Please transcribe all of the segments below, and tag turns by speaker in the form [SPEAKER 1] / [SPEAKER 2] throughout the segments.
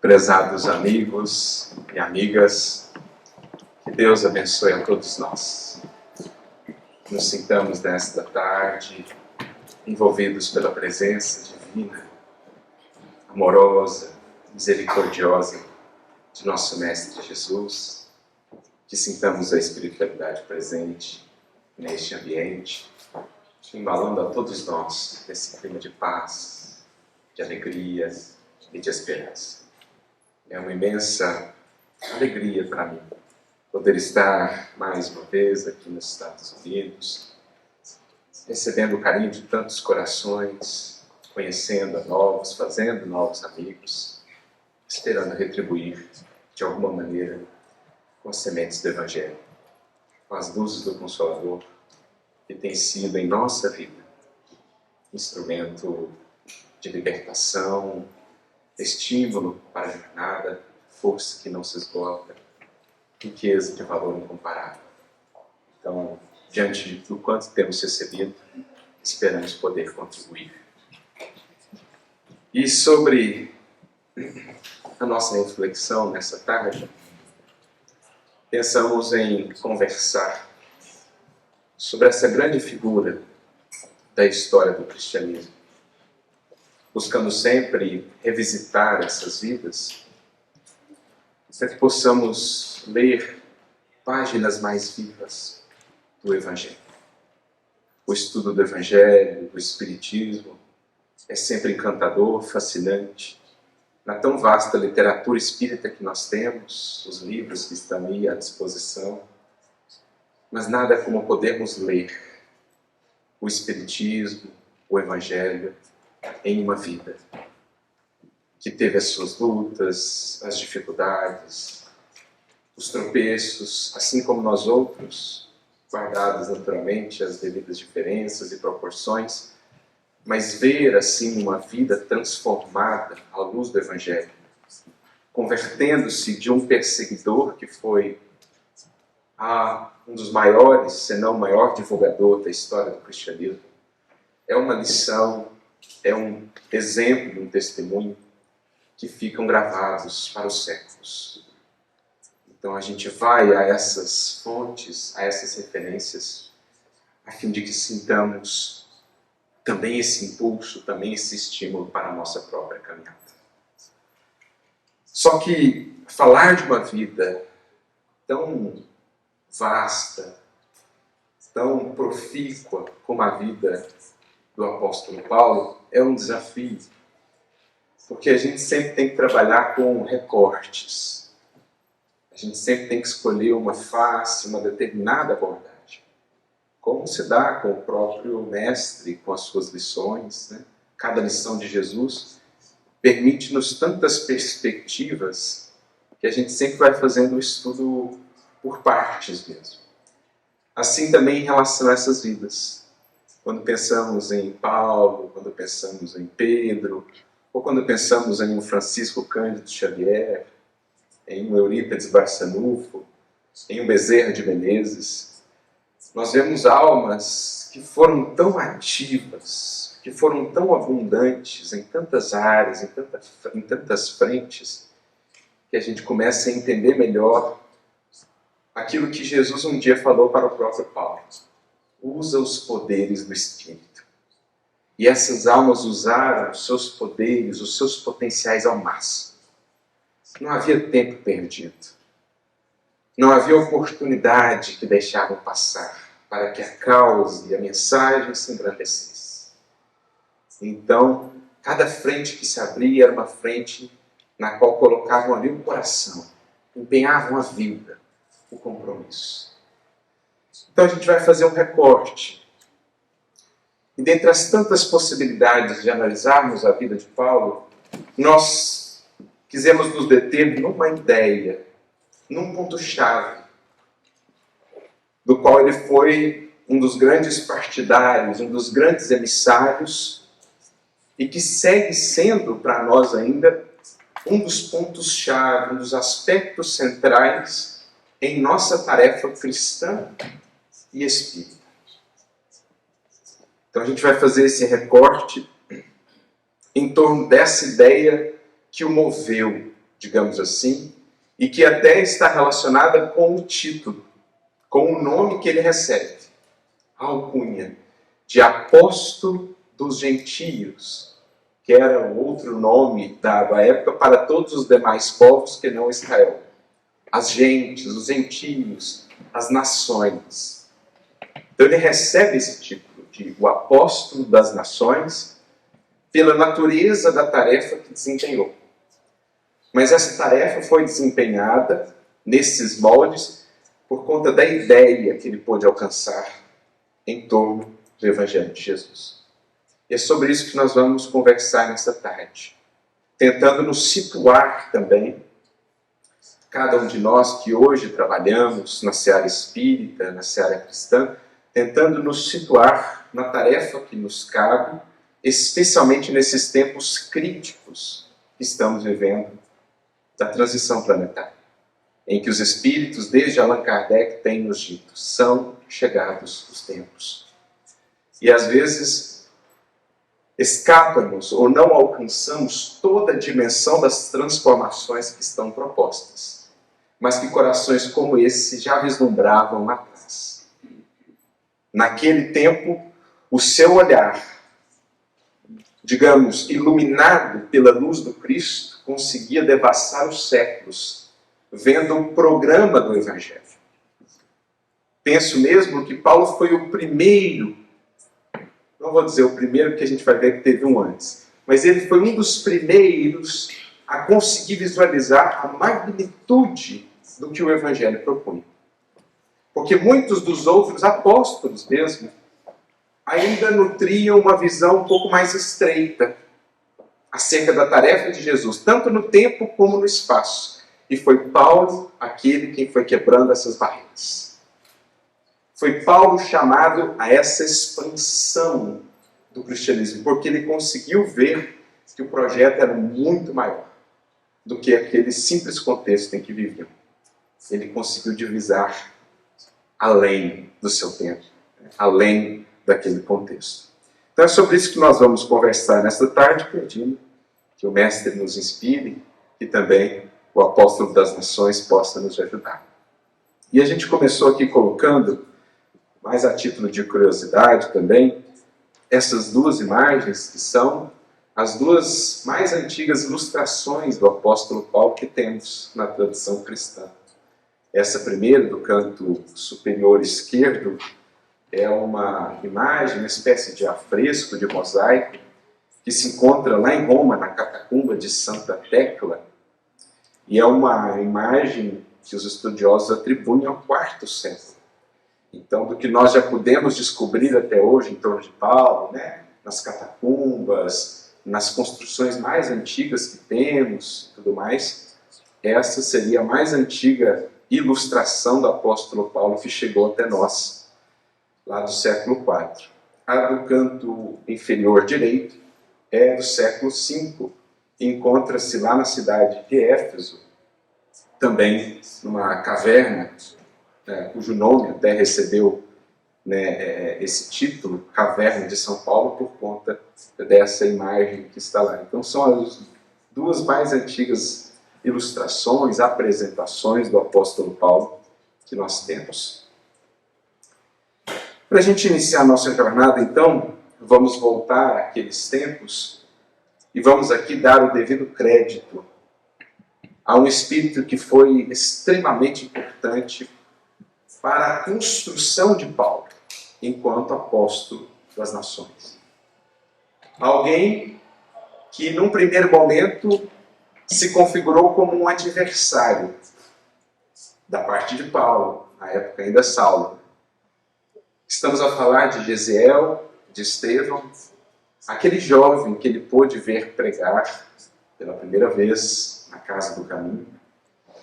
[SPEAKER 1] Prezados amigos e amigas, que Deus abençoe a todos nós. Nos sintamos nesta tarde envolvidos pela presença divina, amorosa, misericordiosa de nosso Mestre Jesus, que sintamos a espiritualidade presente neste ambiente, embalando a todos nós nesse clima de paz, de alegria e de esperança. É uma imensa alegria para mim poder estar mais uma vez aqui nos Estados Unidos, recebendo o carinho de tantos corações, conhecendo a novos, fazendo novos amigos, esperando retribuir de alguma maneira com as sementes do Evangelho, com as luzes do Consolador, que tem sido em nossa vida instrumento de libertação, estímulo para a jornada, força que não se esgota, riqueza de valor incomparável. Então, diante do quanto temos recebido, esperamos poder contribuir. E sobre a nossa reflexão nessa tarde, pensamos em conversar sobre essa grande figura da história do cristianismo, buscando sempre revisitar essas vidas, para que possamos ler páginas mais vivas do Evangelho. O estudo do Evangelho, do Espiritismo, é sempre encantador, fascinante. Na tão vasta literatura espírita que nós temos, os livros que estão aí à disposição, mas nada como podermos ler o Espiritismo, o Evangelho, em uma vida que teve as suas lutas, as dificuldades, os tropeços, assim como nós outros, guardadas naturalmente as devidas diferenças e proporções, mas ver assim uma vida transformada à luz do Evangelho, convertendo-se de um perseguidor que foi a um dos maiores, se não o maior divulgador da história do cristianismo, é uma lição, é um exemplo, um testemunho que ficam gravados para os séculos. Então a gente vai a essas fontes, a essas referências, a fim de que sintamos também esse impulso, também esse estímulo para a nossa própria caminhada. Só que falar de uma vida tão vasta, tão profícua como a vida do apóstolo Paulo é um desafio, porque a gente sempre tem que trabalhar com recortes, a gente sempre tem que escolher uma face, uma determinada abordagem, como se dá com o próprio mestre, com as suas lições, né? Cada lição de Jesus permite-nos tantas perspectivas que a gente sempre vai fazendo o estudo por partes mesmo. Assim também em relação a essas vidas. Quando pensamos em Paulo, quando pensamos em Pedro, ou quando pensamos em um Francisco Cândido Xavier, em um Eurípides Barçanufo, em um Bezerra de Menezes, nós vemos almas que foram tão ativas, que foram tão abundantes em tantas áreas, em tantas frentes, que a gente começa a entender melhor aquilo que Jesus um dia falou para o próprio Paulo. Usa os poderes do Espírito. E essas almas usaram os seus poderes, os seus potenciais ao máximo. Não havia tempo perdido. Não havia oportunidade que deixavam passar para que a causa e a mensagem se engrandecesse. Então, cada frente que se abria era uma frente na qual colocavam ali o coração, empenhavam a vida, o compromisso. Então a gente vai fazer um recorte. E dentre as tantas possibilidades de analisarmos a vida de Paulo, nós quisemos nos deter numa ideia, num ponto-chave, do qual ele foi um dos grandes partidários, um dos grandes emissários, e que segue sendo para nós ainda um dos pontos-chave, um dos aspectos centrais em nossa tarefa cristã e espírita. Então a gente vai fazer esse recorte em torno dessa ideia que o moveu, digamos assim, e que até está relacionada com o título, com o nome que ele recebe, a alcunha de apóstolo dos gentios, que era o outro nome dado à época para todos os demais povos que não Israel. As gentes, os gentios, as nações. Então ele recebe esse título de o apóstolo das nações pela natureza da tarefa que desempenhou. Mas essa tarefa foi desempenhada nesses moldes por conta da ideia que ele pôde alcançar em torno do Evangelho de Jesus. E é sobre isso que nós vamos conversar nesta tarde, tentando nos situar também, cada um de nós que hoje trabalhamos na seara espírita, na seara cristã, tentando nos situar na tarefa que nos cabe, especialmente nesses tempos críticos que estamos vivendo da transição planetária, em que os espíritos, desde Allan Kardec, têm nos dito, são chegados os tempos. E às vezes escapa-nos ou não alcançamos toda a dimensão das transformações que estão propostas, mas que corações como esse já vislumbravam lá atrás. Naquele tempo, o seu olhar, digamos, iluminado pela luz do Cristo, conseguia devassar os séculos, vendo o programa do Evangelho. Penso mesmo que Paulo foi o primeiro, não vou dizer o primeiro, porque a gente vai ver que teve um antes, mas ele foi um dos primeiros a conseguir visualizar a magnitude do que o Evangelho propunha. Porque muitos dos outros apóstolos mesmo ainda nutriam uma visão um pouco mais estreita acerca da tarefa de Jesus, tanto no tempo como no espaço. E foi Paulo aquele quem foi quebrando essas barreiras. Foi Paulo chamado a essa expansão do cristianismo, porque ele conseguiu ver que o projeto era muito maior do que aquele simples contexto em que viviam. Ele conseguiu divisar além do seu tempo, além daquele contexto. Então é sobre isso que nós vamos conversar nesta tarde, pedindo que o Mestre nos inspire e também o Apóstolo das Nações possa nos ajudar. E a gente começou aqui colocando, mais a título de curiosidade também, essas duas imagens que são as duas mais antigas ilustrações do apóstolo Paulo que temos na tradição cristã. Essa primeira, do canto superior esquerdo, é uma imagem, uma espécie de afresco, de mosaico, que se encontra lá em Roma, na catacumba de Santa Tecla, e é uma imagem que os estudiosos atribuem ao IV século. Então, do que nós já pudemos descobrir até hoje em torno de Paulo, né, nas catacumbas, nas construções mais antigas que temos e tudo mais, essa seria a mais antiga ilustração do apóstolo Paulo que chegou até nós, lá do século IV. A do canto inferior direito é do século V, e encontra-se lá na cidade de Éfeso, também numa caverna, cujo nome até recebeu, né, esse título, Caverna de São Paulo, por conta dessa imagem que está lá. Então são as duas mais antigas ilustrações, apresentações do apóstolo Paulo que nós temos. Para a gente iniciar a nossa jornada, então, vamos voltar àqueles tempos e vamos aqui dar o devido crédito a um espírito que foi extremamente importante para a construção de Paulo enquanto apóstolo das nações. Alguém que, num primeiro momento, se configurou como um adversário da parte de Paulo, na época ainda Saulo. Estamos a falar de Gesiel, de Estevão, aquele jovem que ele pôde ver pregar pela primeira vez na Casa do Caminho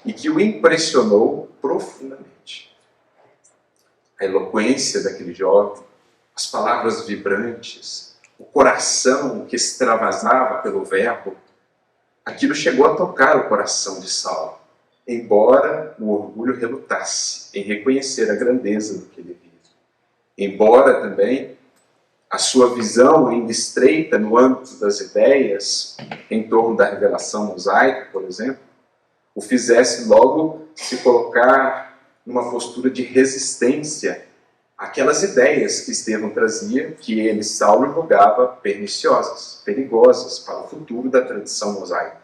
[SPEAKER 1] e que o impressionou profundamente. A eloquência daquele jovem, as palavras vibrantes, o coração que extravasava pelo verbo, aquilo chegou a tocar o coração de Saulo, embora o orgulho relutasse em reconhecer a grandeza do que ele via. Embora também a sua visão ainda estreita no âmbito das ideias, em torno da revelação mosaica, por exemplo, o fizesse logo se colocar numa postura de resistência àquelas ideias que Estevão trazia, que ele, Saulo, julgava perniciosas, perigosas para o futuro da tradição mosaica,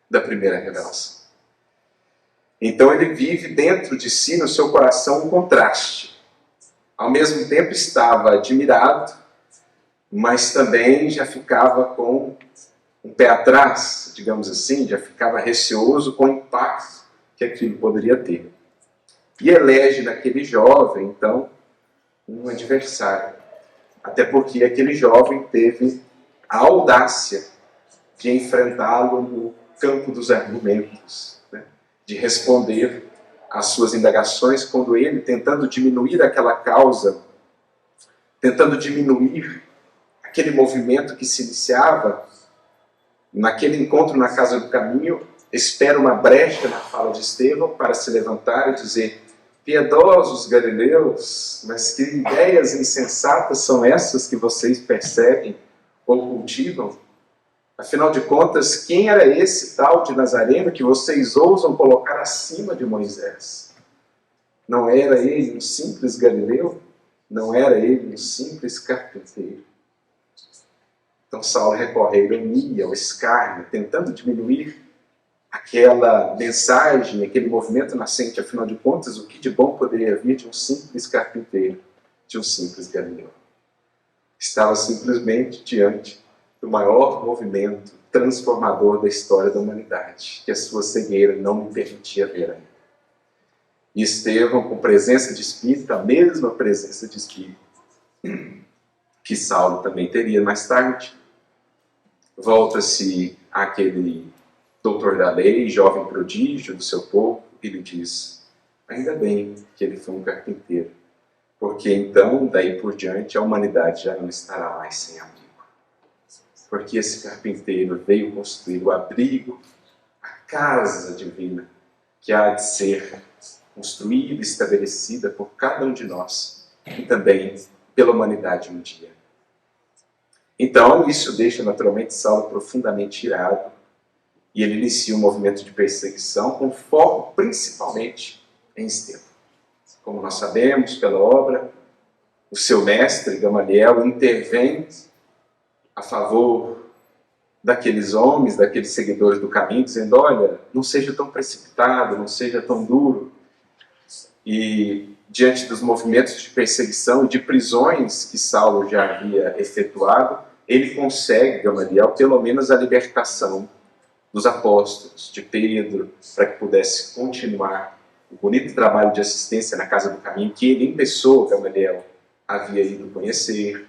[SPEAKER 1] da primeira revelação. Então ele vive dentro de si, no seu coração, um contraste. Ao mesmo tempo estava admirado, mas também já ficava com um pé atrás, digamos assim, já ficava receoso com o impacto que aquilo poderia ter. E elege naquele jovem, então, um adversário. Até porque aquele jovem teve a audácia de enfrentá-lo no campo dos argumentos, né? De responder às suas indagações, quando ele, tentando diminuir aquela causa, tentando diminuir aquele movimento que se iniciava naquele encontro na Casa do Caminho, espera uma brecha na fala de Estevão para se levantar e dizer: piedosos galileus, mas que ideias insensatas são essas que vocês perseguem ou cultivam? Afinal de contas, quem era esse tal de Nazareno que vocês ousam colocar acima de Moisés? Não era ele um simples galileu? Não era ele um simples carpinteiro? Então Saulo recorre à ironia, ao escárnio, tentando diminuir aquela mensagem, aquele movimento nascente. Afinal de contas, o que de bom poderia vir de um simples carpinteiro, de um simples galileu? Estava simplesmente diante do maior movimento transformador da história da humanidade, que a sua cegueira não me permitia ver ainda. E Estevão, com presença de espírito, a mesma presença de espírito que Saulo também teria mais tarde, volta-se àquele doutor da lei, jovem prodígio do seu povo, e lhe diz: ainda bem que ele foi um carpinteiro, porque então, daí por diante, a humanidade já não estará mais sem abrigo. Porque esse carpinteiro veio construir o abrigo, a casa divina, que há de ser construída e estabelecida por cada um de nós, e também pela humanidade um dia. Então, isso deixa naturalmente Saulo profundamente irado, e ele inicia um movimento de perseguição com foco principalmente em Estevão. Como nós sabemos pela obra, o seu mestre, Gamaliel, intervém a favor daqueles homens, daqueles seguidores do caminho, dizendo: olha, não seja tão precipitado, não seja tão duro. E diante dos movimentos de perseguição e de prisões que Saulo já havia efetuado, ele consegue, Gamaliel, pelo menos a libertação dos apóstolos, de Pedro, para que pudesse continuar o bonito trabalho de assistência na Casa do Caminho, que ele em pessoa, Gamaliel, havia ido conhecer.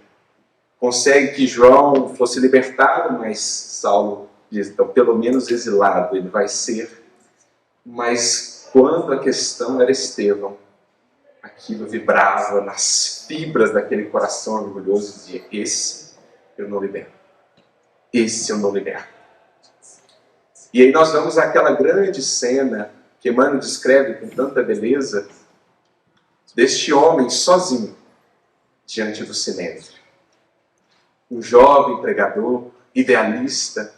[SPEAKER 1] Consegue que João fosse libertado, mas Saulo diz: então, pelo menos exilado ele vai ser. Mas quando a questão era Estevão, aquilo vibrava nas fibras daquele coração orgulhoso, e dizia: esse eu não libero. Esse eu não libero. E aí nós vamos àquela grande cena que Emmanuel descreve com tanta beleza, deste homem sozinho diante do Sinédrio. Um jovem pregador, idealista,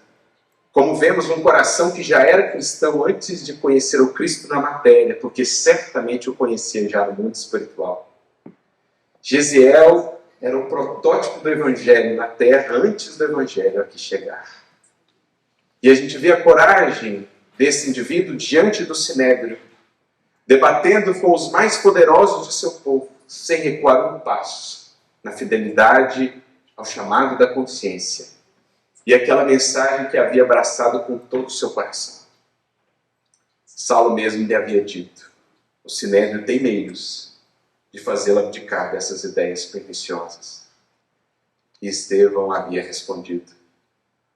[SPEAKER 1] como vemos, um coração que já era cristão antes de conhecer o Cristo na matéria, porque certamente o conhecia já no mundo espiritual. Gesiel era o protótipo do Evangelho na terra antes do Evangelho aqui chegar. E a gente vê a coragem desse indivíduo diante do Sinédrio, debatendo com os mais poderosos de seu povo, sem recuar um passo, na fidelidade ao chamado da consciência. E aquela mensagem que havia abraçado com todo o seu coração. Saulo mesmo lhe havia dito: o Sinédrio tem meios de fazê-lo abdicar dessas ideias perniciosas. E Estevão havia respondido: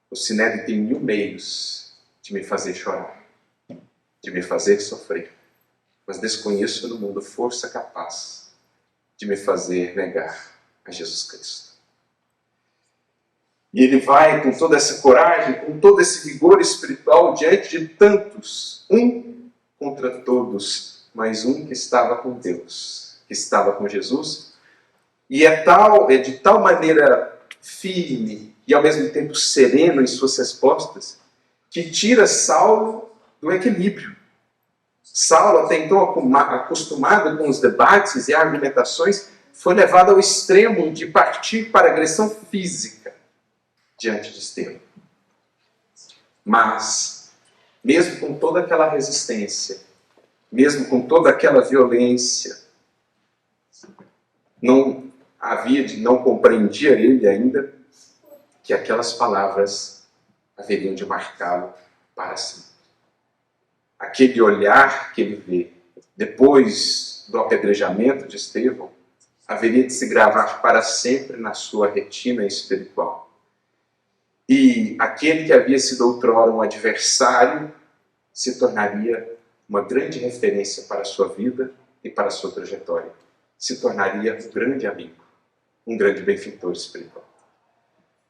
[SPEAKER 1] o Sinédrio tem 1000 meios de me fazer chorar, de me fazer sofrer, mas desconheço no mundo força capaz de me fazer negar a Jesus Cristo. E ele vai com toda essa coragem, com todo esse vigor espiritual diante de tantos, um contra todos, mas um que estava com Deus, que estava com Jesus, E é de tal maneira firme e ao mesmo tempo sereno em suas respostas, que tira Saulo do equilíbrio. Saulo, até então acostumado com os debates e argumentações, foi levado ao extremo de partir para a agressão física diante de Estevão. Mas, mesmo com toda aquela resistência, mesmo com toda aquela violência, não compreendia ele ainda que aquelas palavras haveriam de marcá-lo para sempre. Aquele olhar que ele vê depois do apedrejamento de Estevão haveria de se gravar para sempre na sua retina espiritual. E aquele que havia sido outrora um adversário se tornaria uma grande referência para a sua vida e para a sua trajetória. Se tornaria um grande amigo, um grande benfeitor espiritual.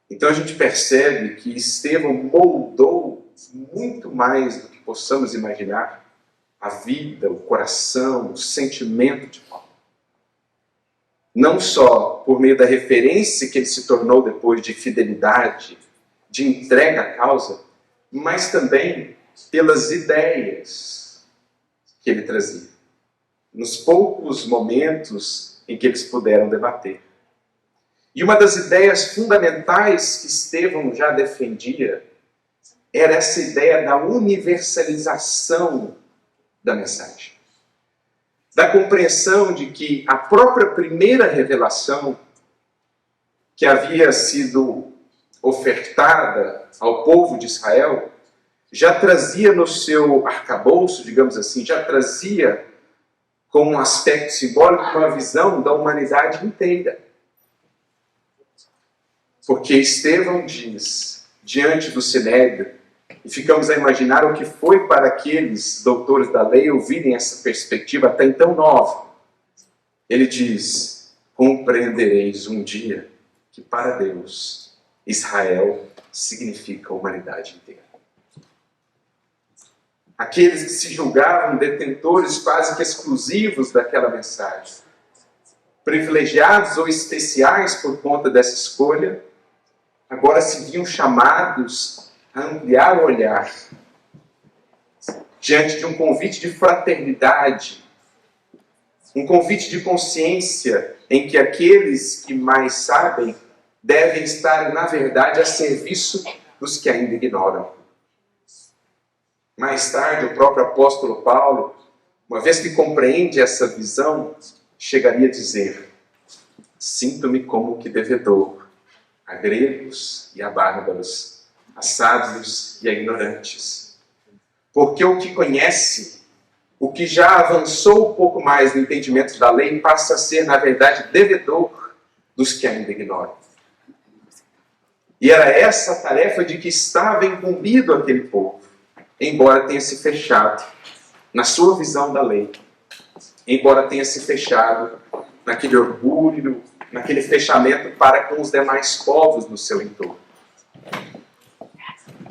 [SPEAKER 1] Então a gente percebe que Estevão moldou muito mais do que possamos imaginar a vida, o coração, o sentimento de Paulo. Não só por meio da referência que ele se tornou depois de fidelidade, de entrega à causa, mas também pelas ideias que ele trazia, nos poucos momentos em que eles puderam debater. E uma das ideias fundamentais que Estevão já defendia era essa ideia da universalização da mensagem. Da compreensão de que a própria primeira revelação que havia sido ofertada ao povo de Israel já trazia no seu arcabouço, digamos assim, já trazia como um aspecto simbólico uma visão da humanidade inteira. Porque Estevão diz, diante do Sinédrio, e ficamos a imaginar o que foi para aqueles doutores da lei ouvirem essa perspectiva até então nova. Ele diz, compreendereis um dia que para Deus, Israel significa a humanidade inteira. Aqueles que se julgavam detentores quase que exclusivos daquela mensagem, privilegiados ou especiais por conta dessa escolha, agora se viam chamados a ampliar o olhar diante de um convite de fraternidade, um convite de consciência em que aqueles que mais sabem devem estar, na verdade, a serviço dos que ainda ignoram. Mais tarde, o próprio apóstolo Paulo, uma vez que compreende essa visão, chegaria a dizer: sinto-me como que devedor a gregos e a bárbaros, a sábios e a ignorantes. Porque o que conhece, o que já avançou um pouco mais no entendimento da lei, passa a ser, na verdade, devedor dos que ainda ignoram. E era essa a tarefa de que estava incumbido aquele povo, embora tenha se fechado na sua visão da lei, embora tenha se fechado naquele orgulho, naquele fechamento para com os demais povos do seu entorno.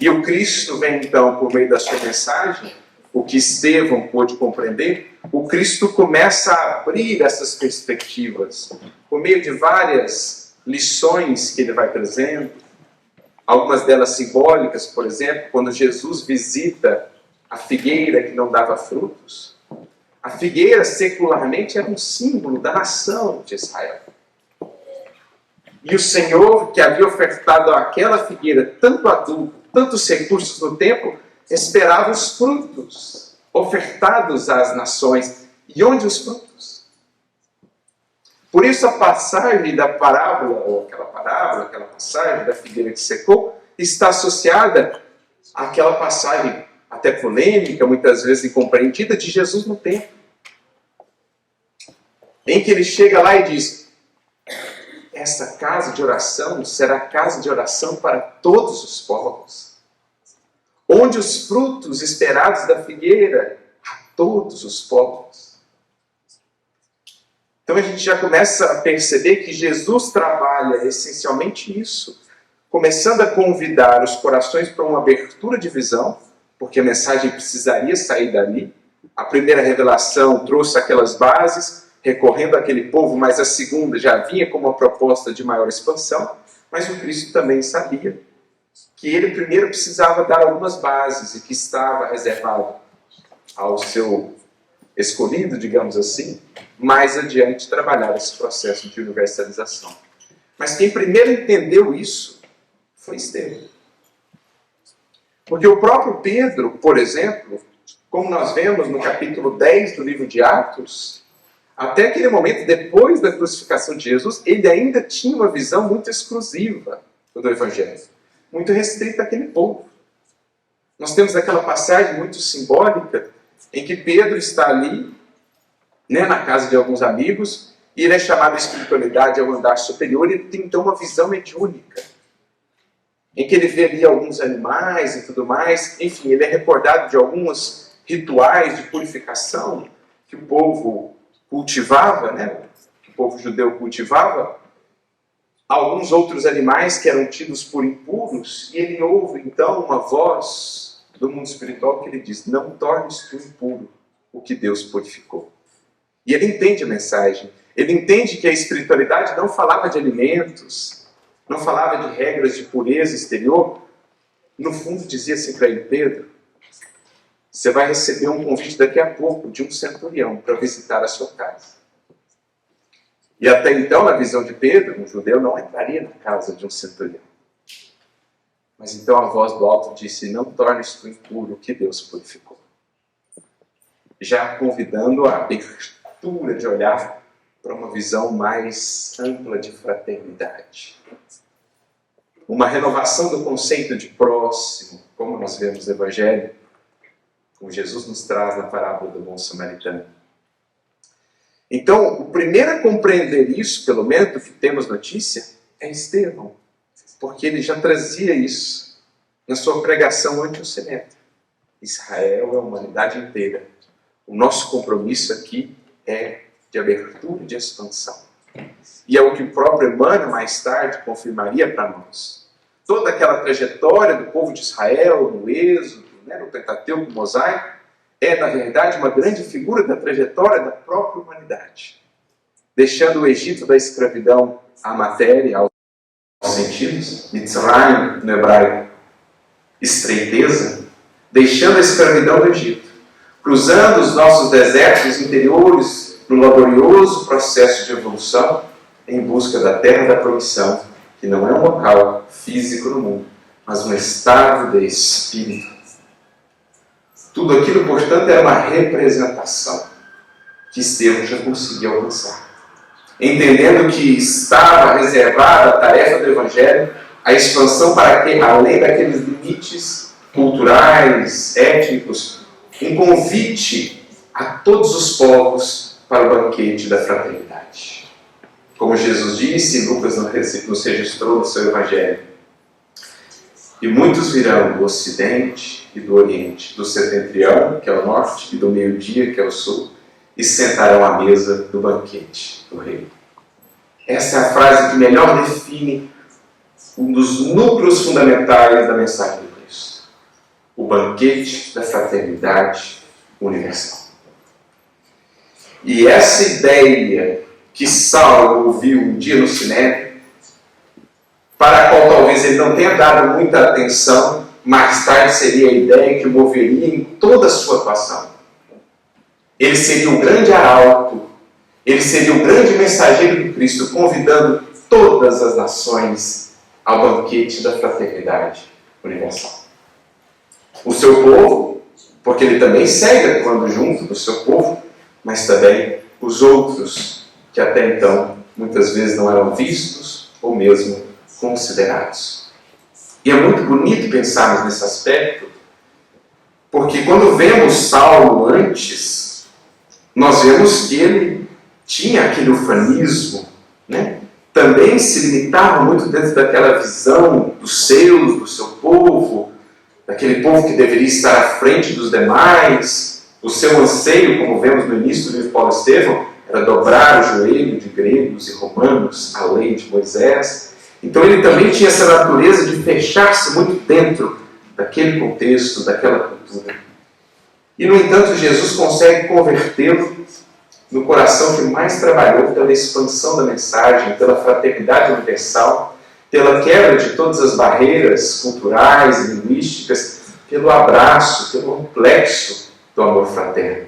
[SPEAKER 1] E o Cristo vem então, por meio da sua mensagem, o que Estevão pôde compreender, o Cristo começa a abrir essas perspectivas, por meio de várias lições que ele vai trazendo, algumas delas simbólicas, por exemplo, quando Jesus visita a figueira que não dava frutos. A figueira, secularmente, era um símbolo da nação de Israel. E o Senhor, que havia ofertado àquela figueira tanto adubo, tantos recursos no templo, esperava os frutos ofertados às nações. E onde os frutos? Por isso a passagem da parábola, ou aquela passagem da figueira que secou, está associada àquela passagem até polêmica, muitas vezes incompreendida, de Jesus no templo. Em que ele chega lá e diz: essa casa de oração será casa de oração para todos os povos, onde os frutos esperados da figueira a todos os povos. Então a gente já começa a perceber que Jesus trabalha essencialmente isso, começando a convidar os corações para uma abertura de visão, porque a mensagem precisaria sair dali. A primeira revelação trouxe aquelas bases, recorrendo àquele povo, mas a segunda já vinha como uma proposta de maior expansão. Mas o Cristo também sabia que ele primeiro precisava dar algumas bases e que estava reservado ao seu escolhido, digamos assim, mais adiante trabalhar esse processo de universalização. Mas quem primeiro entendeu isso foi Estevão. Porque o próprio Pedro, por exemplo, como nós vemos no capítulo 10 do livro de Atos, até aquele momento, depois da crucificação de Jesus, ele ainda tinha uma visão muito exclusiva do Evangelho, muito restrita àquele povo. Nós temos aquela passagem muito simbólica em que Pedro está ali, na casa de alguns amigos, e ele é chamado de espiritualidade ao andar superior, e ele tem então uma visão mediúnica, em que ele vê ali alguns animais e tudo mais. Enfim, ele é recordado de alguns rituais de purificação que o povo cultivava, que o povo judeu cultivava, alguns outros animais que eram tidos por impuros, e ele ouve então uma voz do mundo espiritual que ele diz: não tornes tu impuro o que Deus purificou. E ele entende a mensagem, ele entende que a espiritualidade não falava de alimentos, não falava de regras de pureza exterior. No fundo dizia assim para ele: Pedro, você vai receber um convite daqui a pouco de um centurião para visitar a sua casa. E até então, na visão de Pedro, um judeu não entraria na casa de um centurião. Mas então a voz do alto disse: não tornes tu impuro o que Deus purificou. Já convidando a abertura de olhar para uma visão mais ampla de fraternidade. Uma renovação do conceito de próximo, como nós vemos no Evangelho, como Jesus nos traz na parábola do bom samaritano. Então, o primeiro a compreender isso, pelo menos do que temos notícia, é Estevão, porque ele já trazia isso na sua pregação anti-ocidente. Israel é a humanidade inteira. O nosso compromisso aqui é de abertura e de expansão. E é o que o próprio Emmanuel mais tarde confirmaria para nós. Toda aquela trajetória do povo de Israel, no Êxodo, no Pentateuco mosaico, é, na verdade, uma grande figura da trajetória da própria humanidade. Deixando o Egito da escravidão à matéria, aos sentidos, Mitzrayim no hebraico, estreiteza, deixando a escravidão do Egito, cruzando os nossos desertos interiores no laborioso processo de evolução em busca da terra da promissão, que não é um local físico no mundo, mas um estado de espírito. Tudo aquilo, portanto, era uma representação que Estevão já conseguiu alcançar. Entendendo que estava reservada a tarefa do Evangelho, a expansão para que, além daqueles limites culturais, étnicos, um convite a todos os povos para o banquete da fraternidade. Como Jesus disse, Lucas nos registrou no seu Evangelho: e muitos virão do Ocidente e do Oriente, do Setentrião, que é o Norte, e do Meio-Dia, que é o Sul, e sentarão à mesa do banquete do Rei. Essa é a frase que melhor define um dos núcleos fundamentais da mensagem de Cristo: o banquete da fraternidade universal. E essa ideia que Saulo ouviu um dia no Sinédrio, para a qual talvez ele não tenha dado muita atenção, mais tarde seria a ideia que o moveria em toda a sua atuação. Ele seria o grande arauto, ele seria o grande mensageiro do Cristo, convidando todas as nações ao banquete da fraternidade universal. O seu povo, porque ele também segue atuando junto do seu povo, mas também os outros, que até então muitas vezes não eram vistos ou mesmo considerados. E é muito bonito pensarmos nesse aspecto, porque quando vemos Saulo antes, nós vemos que ele tinha aquele ufanismo, também se limitava muito dentro daquela visão dos seus, do seu povo, daquele povo que deveria estar à frente dos demais. O seu anseio, como vemos no início do livro de Paulo Estevão, era dobrar o joelho de gregos e romanos à lei de Moisés. Então ele também tinha essa natureza de fechar-se muito dentro daquele contexto, daquela cultura. E, no entanto, Jesus consegue convertê-lo no coração que mais trabalhou pela expansão da mensagem, pela fraternidade universal, pela quebra de todas as barreiras culturais e linguísticas, pelo abraço, pelo complexo do amor fraterno.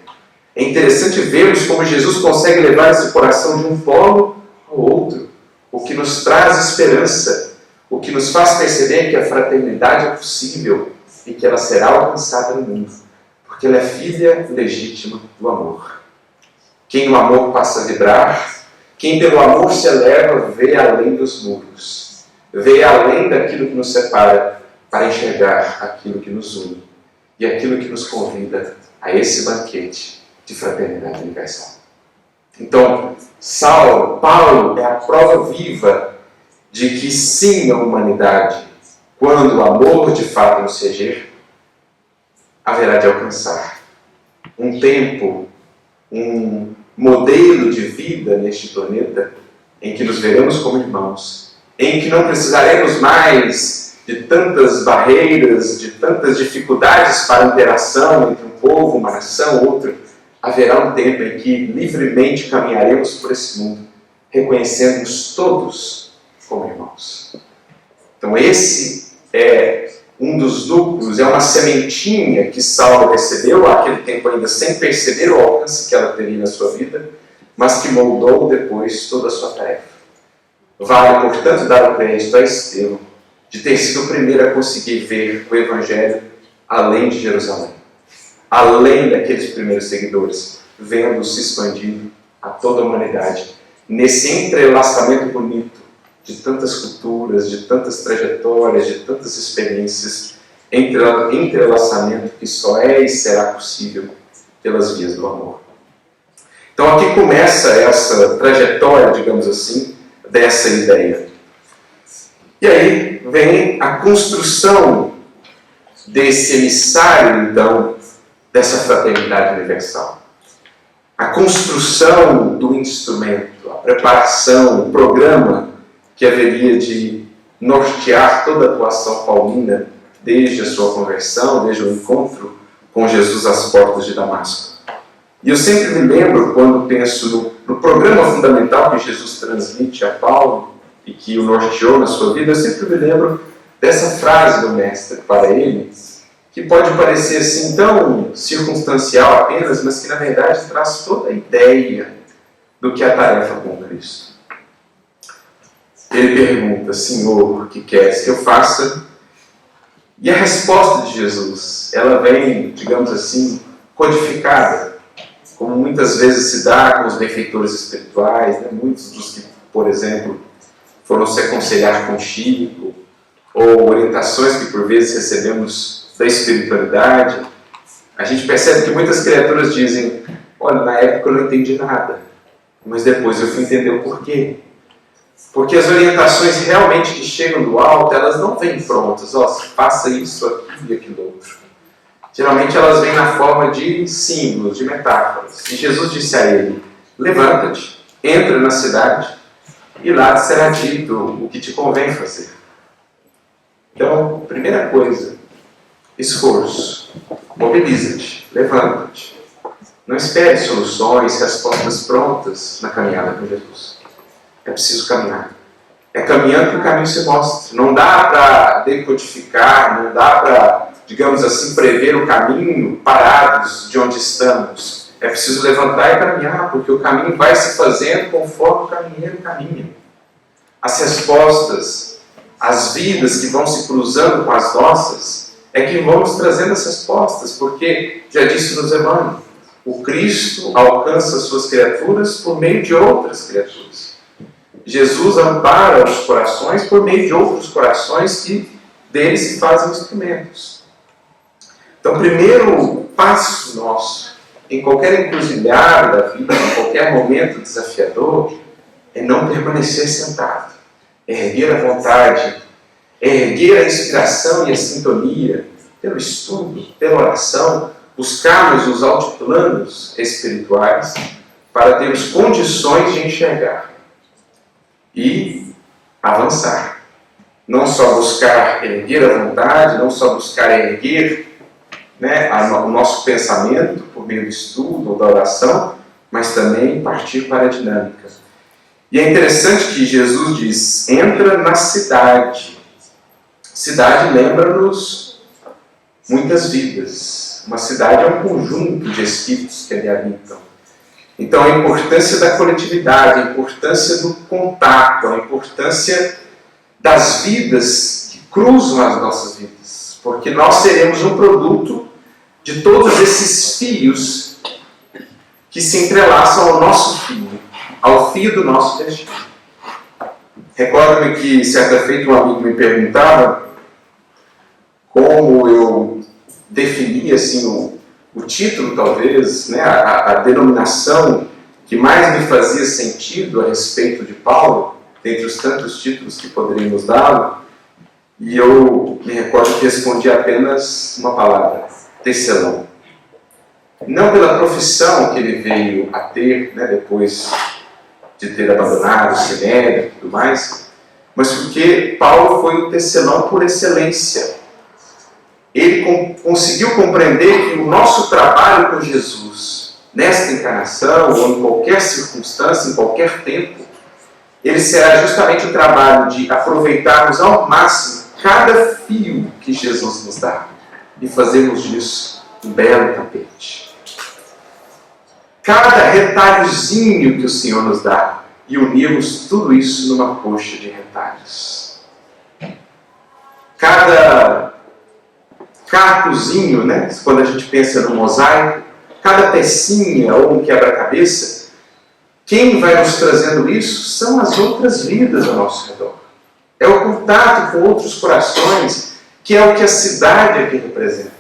[SPEAKER 1] É interessante vermos como Jesus consegue levar esse coração de um polo ao outro, o que nos traz esperança, o que nos faz perceber que a fraternidade é possível e que ela será alcançada no mundo, porque ela é filha legítima do amor. Quem no amor passa a vibrar, quem pelo amor se eleva, vê além dos muros, vê além daquilo que nos separa, para enxergar aquilo que nos une e aquilo que nos convida a esse banquete de fraternidade universal. Então, Paulo é a prova viva de que sim, a humanidade, quando o amor de fato nos reger, haverá de alcançar um tempo, um modelo de vida neste planeta em que nos veremos como irmãos, em que não precisaremos mais de tantas barreiras, de tantas dificuldades para a interação entre um povo, uma nação, outro. Haverá um tempo em que livremente caminharemos por esse mundo, reconhecendo-nos todos como irmãos. Então esse é um dos núcleos, é uma sementinha que Saulo recebeu, àquele tempo ainda sem perceber o alcance que ela teria na sua vida, mas que moldou depois toda a sua tarefa. Vale, portanto, dar o crédito a Estevão de ter sido o primeiro a conseguir ver o Evangelho além de Jerusalém, além daqueles primeiros seguidores, vendo se expandindo a toda a humanidade, nesse entrelaçamento bonito de tantas culturas, de tantas trajetórias, de tantas experiências, entrelaçamento que só é e será possível pelas vias do amor. Então aqui começa essa trajetória, digamos assim, dessa ideia. E aí vem a construção desse emissário, então, dessa fraternidade universal. A construção do instrumento, a preparação, o programa que haveria de nortear toda a atuação paulina desde a sua conversão, desde o encontro com Jesus às portas de Damasco. E eu sempre me lembro, quando penso no programa fundamental que Jesus transmite a Paulo e que o norteou na sua vida, eu sempre me lembro dessa frase do Mestre para ele, que pode parecer assim tão circunstancial apenas, mas que na verdade traz toda a ideia do que é a tarefa com Cristo. Ele pergunta: Senhor, o que queres que eu faça? E a resposta de Jesus, ela vem, digamos assim, codificada, como muitas vezes se dá com os benfeitores espirituais, né? Muitos dos que, por exemplo, foram se aconselhar com Chico, ou orientações que por vezes recebemos da espiritualidade. A gente percebe que muitas criaturas dizem: olha, na época eu não entendi nada, mas depois eu fui entender o porquê. Porque as orientações realmente que chegam do alto, elas não vêm prontas, faça isso, aquilo e aquilo outro. Geralmente elas vêm na forma de símbolos, de metáforas. E Jesus disse a ele: levanta-te, entra na cidade e lá será dito o que te convém fazer. Então, primeira coisa, esforço, mobiliza-te, levanta-te. Não espere soluções, respostas prontas na caminhada com Jesus. É preciso caminhar. É caminhando que o caminho se mostra. Não dá para decodificar, não dá para, digamos assim, prever o caminho parados de onde estamos. É preciso levantar e caminhar, porque o caminho vai se fazendo conforme o caminheiro caminha. As respostas, as vidas que vão se cruzando com as nossas, é que vão nos trazendo as respostas, porque, já disse nos Emmanuel, o Cristo alcança as suas criaturas por meio de outras criaturas. Jesus ampara os corações por meio de outros corações que deles se fazem instrumentos. Então, o primeiro passo nosso, em qualquer encruzilhada da vida, em qualquer momento desafiador, é não permanecer sentado. É erguer a vontade, é erguer a inspiração e a sintonia, pelo estudo, pela oração, buscarmos os altiplanos espirituais para termos condições de enxergar e avançar. Não só buscar erguer a vontade, não só buscar erguer o nosso pensamento por meio do estudo ou da oração, mas também partir para a dinâmica. E é interessante que Jesus diz, entra na cidade. Cidade lembra-nos muitas vidas. Uma cidade é um conjunto de espíritos que ali habitam. Então a importância da coletividade, a importância do contato, a importância das vidas que cruzam as nossas vidas. Porque nós seremos um produto de todos esses fios que se entrelaçam ao nosso fio, ao fio do nosso destino. Recordo-me que certa feita um amigo me perguntava como eu definia assim, o título, talvez, né, a denominação que mais me fazia sentido a respeito de Paulo, dentre os tantos títulos que poderíamos dar, e eu me recordo que respondi apenas uma palavra: tecelão. Não pela profissão que ele veio a ter, né, depois de ter abandonado o Sinédrio e tudo mais, mas porque Paulo foi o tecelão por excelência. Ele conseguiu compreender que o nosso trabalho com Jesus, nesta encarnação, ou em qualquer circunstância, em qualquer tempo, ele será justamente o trabalho de aproveitarmos ao máximo cada fio que Jesus nos dá e fazermos disso um belo tapete. Cada retalhozinho que o Senhor nos dá e unirmos tudo isso numa coxa de retalhos. Cada cacozinho, né? Quando a gente pensa no mosaico, cada pecinha ou um quebra-cabeça, quem vai nos trazendo isso são as outras vidas ao nosso redor. É o contato com outros corações, que é o que a cidade aqui representa.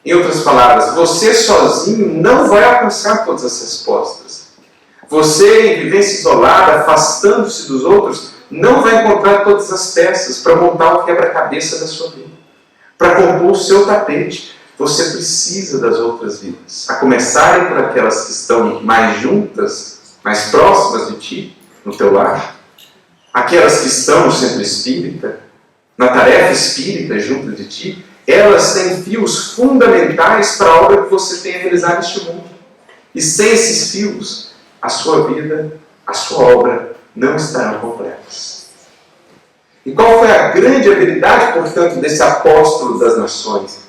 [SPEAKER 1] Em outras palavras, você sozinho não vai alcançar todas as respostas. Você, em vivência isolada, afastando-se dos outros, não vai encontrar todas as peças para montar o quebra-cabeça da sua vida. Para compor o seu tapete, você precisa das outras vidas. A começarem por aquelas que estão mais juntas, mais próximas de ti, no teu lar. Aquelas que estão no centro espírita, na tarefa espírita junto de ti, elas têm fios fundamentais para a obra que você tem a realizar neste mundo. E sem esses fios, a sua vida, a sua obra não estarão completas. E qual foi a grande habilidade, portanto, desse apóstolo das nações?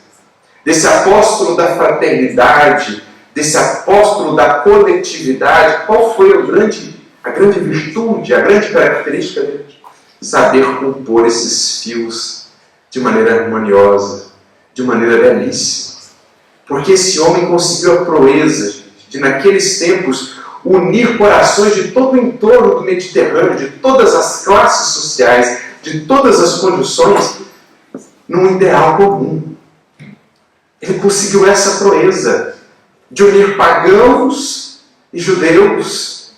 [SPEAKER 1] Desse apóstolo da fraternidade, desse apóstolo da coletividade? Qual foi a grande virtude, a grande característica dele? Saber compor esses fios de maneira harmoniosa, de maneira belíssima. Porque esse homem conseguiu a proeza, gente, de naqueles tempos unir corações de todo o entorno do Mediterrâneo, de todas as classes sociais, de todas as condições, num ideal comum. Ele conseguiu essa proeza de unir pagãos e judeus,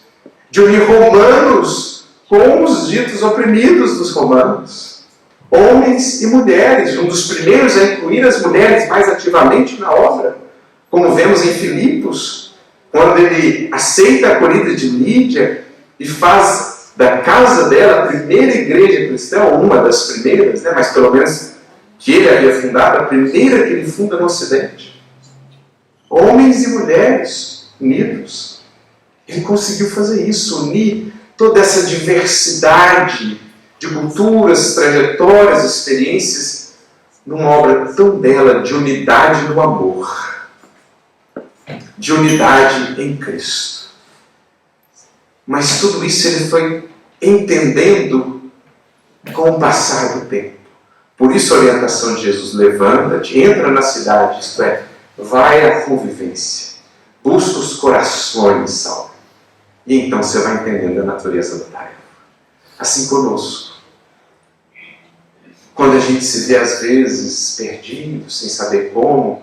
[SPEAKER 1] de unir romanos com os ditos oprimidos dos romanos, homens e mulheres, um dos primeiros a incluir as mulheres mais ativamente na obra, como vemos em Filipos, quando ele aceita a acolhida de Lídia e faz da casa dela a primeira igreja cristã, ou uma das primeiras, né, mas pelo menos que ele havia fundado, a primeira que ele funda no Ocidente. Homens e mulheres unidos. Ele conseguiu fazer isso, unir toda essa diversidade de culturas, trajetórias, experiências, numa obra tão bela de unidade no amor, de unidade em Cristo. Mas tudo isso ele foi entendendo com o passar do tempo. Por isso a orientação de Jesus: levanta-te, entra na cidade, isto é, vai à convivência, busca os corações, salve. E então você vai entendendo a natureza da tarefa. Assim conosco. Quando a gente se vê às vezes perdido, sem saber como,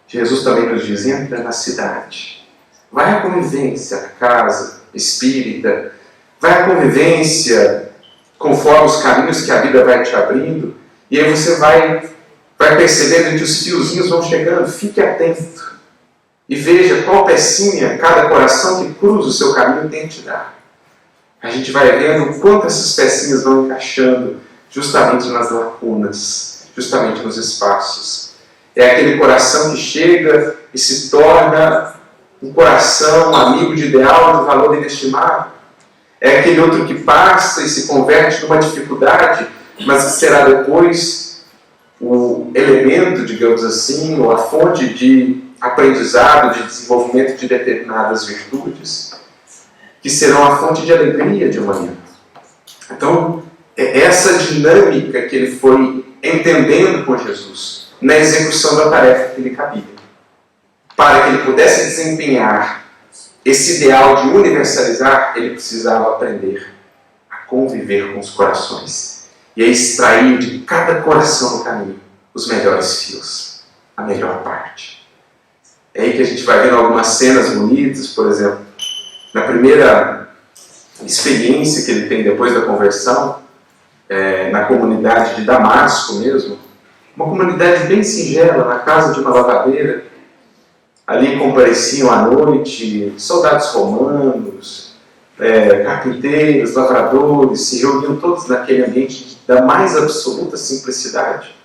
[SPEAKER 1] Jesus também nos diz: entra na cidade, vai à convivência, na casa espírita, vai à convivência conforme os caminhos que a vida vai te abrindo, e aí você vai percebendo que os fiozinhos vão chegando. Fique atento e veja qual pecinha cada coração que cruza o seu caminho tem que te dar. A gente vai vendo o quanto essas pecinhas vão encaixando justamente nas lacunas, justamente nos espaços. É aquele coração que chega e se torna um coração amigo de ideal, de valor inestimável. É aquele outro que passa e se converte numa dificuldade, mas que será depois o elemento, digamos assim, ou a fonte de aprendizado, de desenvolvimento de determinadas virtudes, que serão a fonte de alegria de amanhã. Então, é essa dinâmica que ele foi entendendo com Jesus, na execução da tarefa que lhe cabia, para que ele pudesse desempenhar esse ideal de universalizar, ele precisava aprender a conviver com os corações e a extrair de cada coração no caminho os melhores fios, a melhor parte. É aí que a gente vai vendo algumas cenas bonitas, por exemplo, na primeira experiência que ele tem depois da conversão, na comunidade de Damasco mesmo, uma comunidade bem singela, na casa de uma lavadeira. Ali compareciam à noite soldados romanos, carpinteiros, lavradores, se reuniam todos naquele ambiente da mais absoluta simplicidade.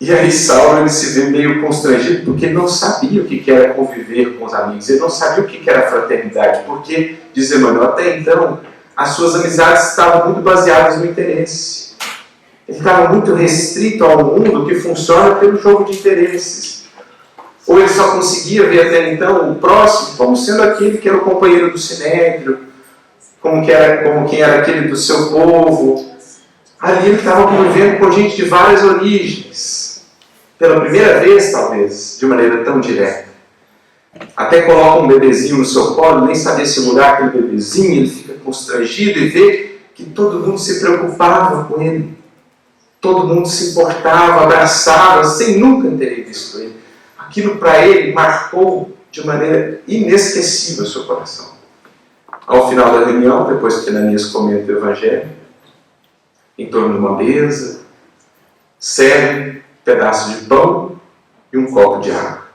[SPEAKER 1] E aí Saulo ele se vê meio constrangido porque ele não sabia o que era conviver com os amigos, ele não sabia o que era fraternidade, porque, diz Emmanuel, até então as suas amizades estavam muito baseadas no interesse. Ele estava muito restrito ao mundo que funciona pelo jogo de interesses. Ou ele só conseguia ver até então o próximo como sendo aquele que era o companheiro do sinédrio, como quem era aquele do seu povo. Ali ele estava convivendo com gente de várias origens, pela primeira vez talvez, de maneira tão direta. Até coloca um bebezinho no seu colo, nem sabia segurar aquele bebezinho, ele fica constrangido e vê que todo mundo se preocupava com ele. Todo mundo se importava, abraçava, sem nunca ter visto ele. Aquilo para ele marcou de maneira inesquecível o seu coração. Ao final da reunião, depois que Ananias comenta o Evangelho, em torno de uma mesa, serve um pedaço de pão e um copo de água.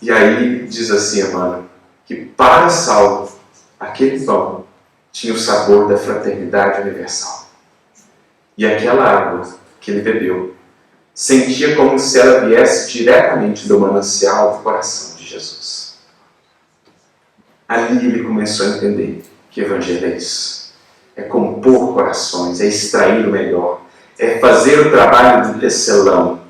[SPEAKER 1] E aí diz assim, Emmanuel, que para Saulo, aquele pão tinha o sabor da fraternidade universal. E aquela água que ele bebeu, sentia como se ela viesse diretamente do manancial do coração de Jesus. Ali ele começou a entender que o Evangelho é isso. É compor corações, é extrair o melhor, é fazer o trabalho do tecelão,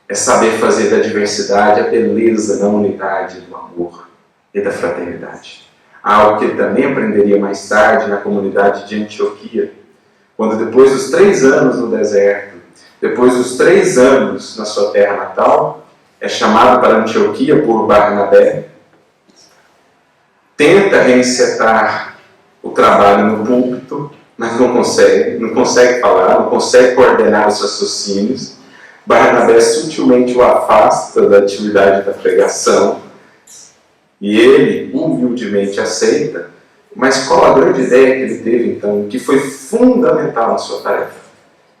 [SPEAKER 1] é saber fazer da diversidade a beleza da unidade, do amor e da fraternidade. Algo que ele também aprenderia mais tarde na comunidade de Antioquia, quando depois dos 3 anos no deserto, depois dos 3 anos na sua terra natal, é chamado para Antioquia por Barnabé, tenta reinsetar o trabalho no púlpito, mas não consegue falar, não consegue coordenar os raciocínios. Barnabé sutilmente o afasta da atividade da pregação e ele humildemente aceita, mas qual a grande ideia que ele teve então, que foi fundamental na sua tarefa?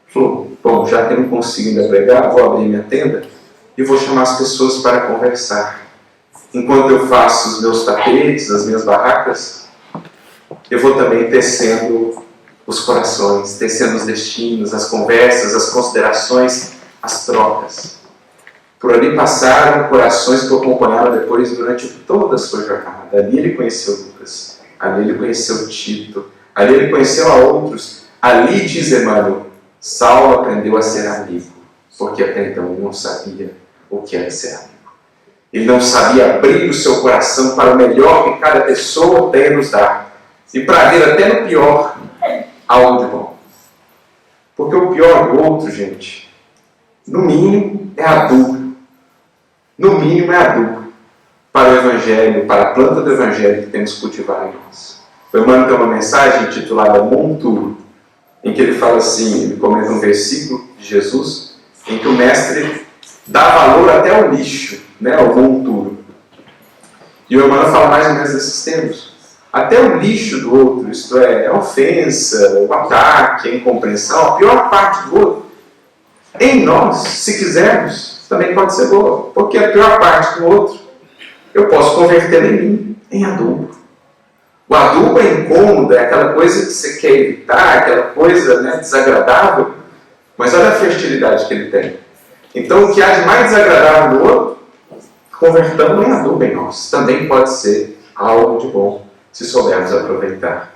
[SPEAKER 1] Falou, bom, já que eu não consigo ainda pregar, vou abrir minha tenda e vou chamar as pessoas para conversar. Enquanto eu faço os meus tapetes, as minhas barracas, eu vou também tecendo os corações, tecendo os destinos, as conversas, as considerações, as trocas. Por ali passaram corações que o acompanharam depois durante toda a sua jornada. Ali ele conheceu Lucas, ali ele conheceu Tito, ali ele conheceu a outros. Ali, diz Emmanuel, Saulo aprendeu a ser amigo, porque até então ele não sabia o que era ser amigo. Ele não sabia abrir o seu coração para o melhor que cada pessoa tem a nos dar. E para ver até no pior algo de bom. Porque o pior do outro, gente, no mínimo é adubo. No mínimo é adubo para o Evangelho, para a planta do Evangelho que temos que cultivar em nós. O Emmanuel tem uma mensagem intitulada Monturo, em que ele fala assim, ele comenta um versículo de Jesus, em que o mestre dá valor até ao lixo, ao monturo. E o Emmanuel fala mais ou menos desses termos. Até o lixo do outro, isto é, a ofensa, o ataque, a incompreensão, a pior parte do outro, em nós, se quisermos, também pode ser boa. Porque a pior parte do outro, eu posso converter em mim, em adubo. O adubo é incômodo, é aquela coisa que você quer evitar, aquela coisa desagradável, mas olha a fertilidade que ele tem. Então, o que há de mais desagradável do outro, convertamos em adubo em nós. Também pode ser algo de bom, se soubermos aproveitar.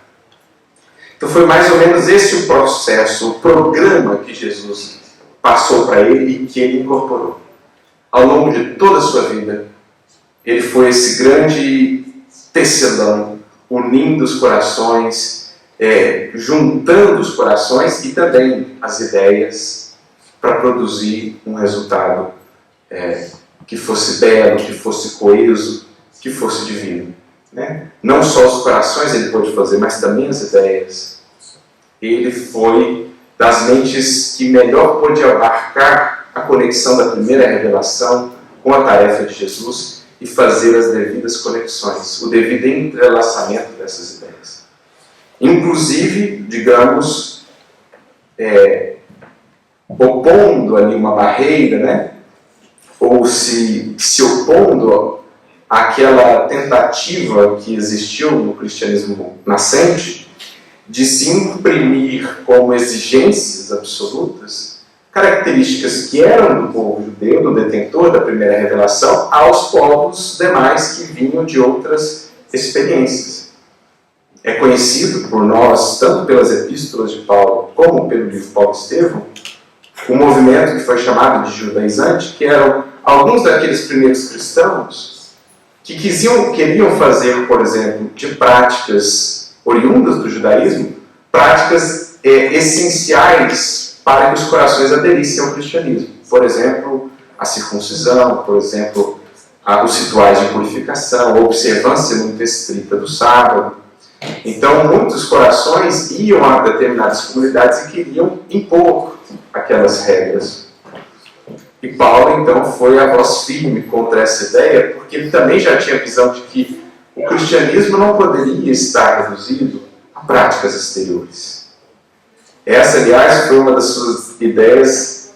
[SPEAKER 1] Então foi mais ou menos esse o processo, o programa que Jesus passou para ele e que ele incorporou. Ao longo de toda a sua vida, ele foi esse grande tecelão, unindo os corações, juntando os corações e também as ideias para produzir um resultado que fosse belo, que fosse coeso, que fosse divino. Né? Não só os corações ele pôde fazer, mas também as ideias. Ele foi das mentes que melhor pôde abarcar a conexão da primeira revelação com a tarefa de Jesus e fazer as devidas conexões, o devido entrelaçamento dessas ideias. Inclusive, digamos, opondo ali uma barreira, né? Ou se opondo àquela tentativa que existiu no cristianismo nascente de se imprimir como exigências absolutas características que eram do povo judeu, do detentor da primeira revelação, aos povos demais que vinham de outras experiências. É conhecido por nós, tanto pelas epístolas de Paulo como pelo livro Paulo Estevão, um movimento que foi chamado de judaizante, que eram alguns daqueles primeiros cristãos que queriam fazer, por exemplo, de práticas oriundas do judaísmo, práticas essenciais para que os corações aderissem ao cristianismo. Por exemplo, a circuncisão, por exemplo, os rituais de purificação, a observância muito estrita do sábado. Então, muitos corações iam a determinadas comunidades e queriam impor aquelas regras. E Paulo, então, foi a voz firme contra essa ideia, porque ele também já tinha a visão de que o cristianismo não poderia estar reduzido a práticas exteriores. Essa, aliás, foi uma das suas ideias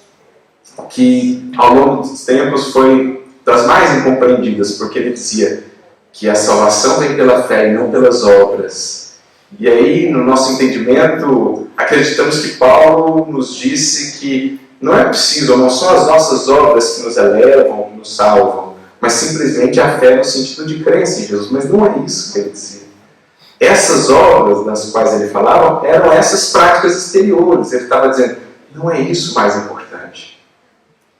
[SPEAKER 1] que, ao longo dos tempos, foi das mais incompreendidas, porque ele dizia que a salvação vem pela fé e não pelas obras. E aí, no nosso entendimento, acreditamos que Paulo nos disse que não é preciso, não são as nossas obras que nos elevam, que nos salvam, mas simplesmente a fé no sentido de crença em Jesus. Mas não é isso que ele dizia. Essas obras das quais ele falava eram essas práticas exteriores. Ele estava dizendo, não é isso mais importante.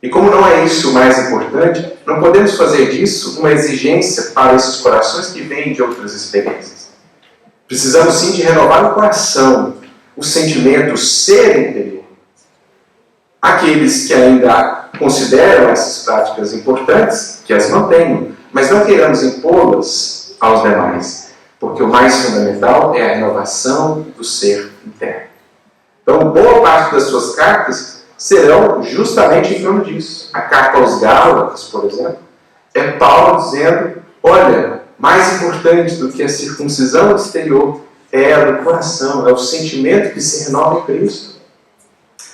[SPEAKER 1] E como não é isso o mais importante, não podemos fazer disso uma exigência para esses corações que vêm de outras experiências. Precisamos sim de renovar o coração, o sentimento, o ser interior. Aqueles que ainda consideram essas práticas importantes, que as mantenham, mas não queiramos impô-las aos demais, porque o mais fundamental é a renovação do ser interno. Então, boa parte das suas cartas serão justamente em torno disso. A carta aos Gálatas, por exemplo, é Paulo dizendo, olha, mais importante do que a circuncisão exterior é a do coração, é o sentimento que se renova em Cristo.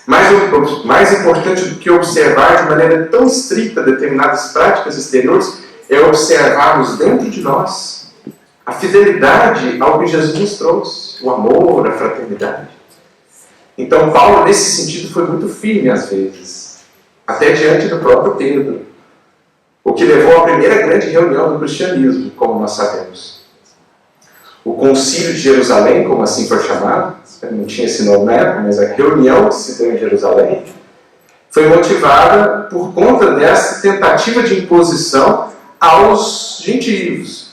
[SPEAKER 1] Mais importante do que observar de maneira tão estrita determinadas práticas exteriores é observarmos dentro de nós a fidelidade ao que Jesus nos trouxe, o amor, a fraternidade. Então, Paulo, nesse sentido, foi muito firme às vezes, até diante do próprio Pedro, o que levou à primeira grande reunião do cristianismo, como nós sabemos. O Concílio de Jerusalém, como assim foi chamado, não tinha esse nome na época, mas a reunião que se deu em Jerusalém, foi motivada por conta dessa tentativa de imposição aos gentios.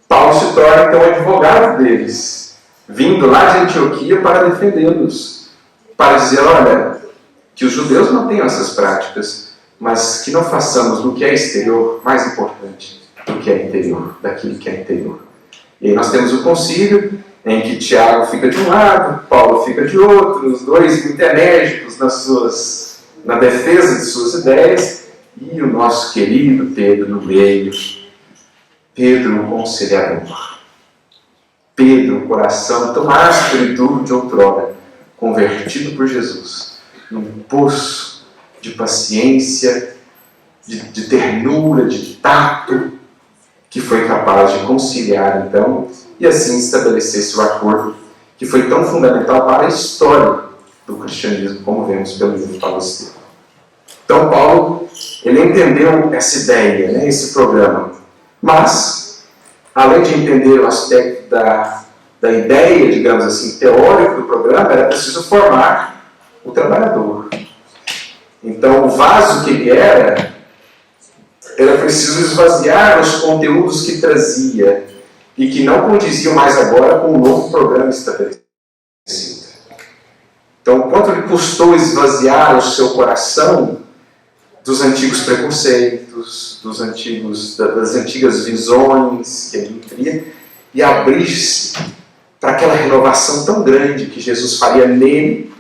[SPEAKER 1] Paulo se torna, então, advogado deles, vindo lá de Antioquia para defendê-los, para dizer, olha, que os judeus mantenham essas práticas, mas que não façamos do que é exterior mais importante do que é interior, daquilo que é interior. E aí nós temos o concílio, em que Tiago fica de um lado, Paulo fica de outro, os dois muito enérgicos na defesa de suas ideias, e o nosso querido Pedro no meio. Pedro, o conselhador. Pedro, o coração tão áspero e duro de outrora, convertido por Jesus, num poço de paciência, de ternura, de tato, que foi capaz de conciliar, então, e assim estabelecesse o acordo que foi tão fundamental para a história do cristianismo, como vemos pelo livro de Paulo Estevão. Então, Paulo, ele entendeu essa ideia, né, esse programa. Mas, além de entender o aspecto da ideia, digamos assim, teórico do programa, era preciso formar o trabalhador. Então, o vaso que ele era preciso esvaziar os conteúdos que trazia e que não condiziam mais agora com o novo programa estabelecido. Então, quanto lhe custou esvaziar o seu coração dos antigos preconceitos, das antigas visões que ele nutria, e abrir-se para aquela renovação tão grande que Jesus faria nele,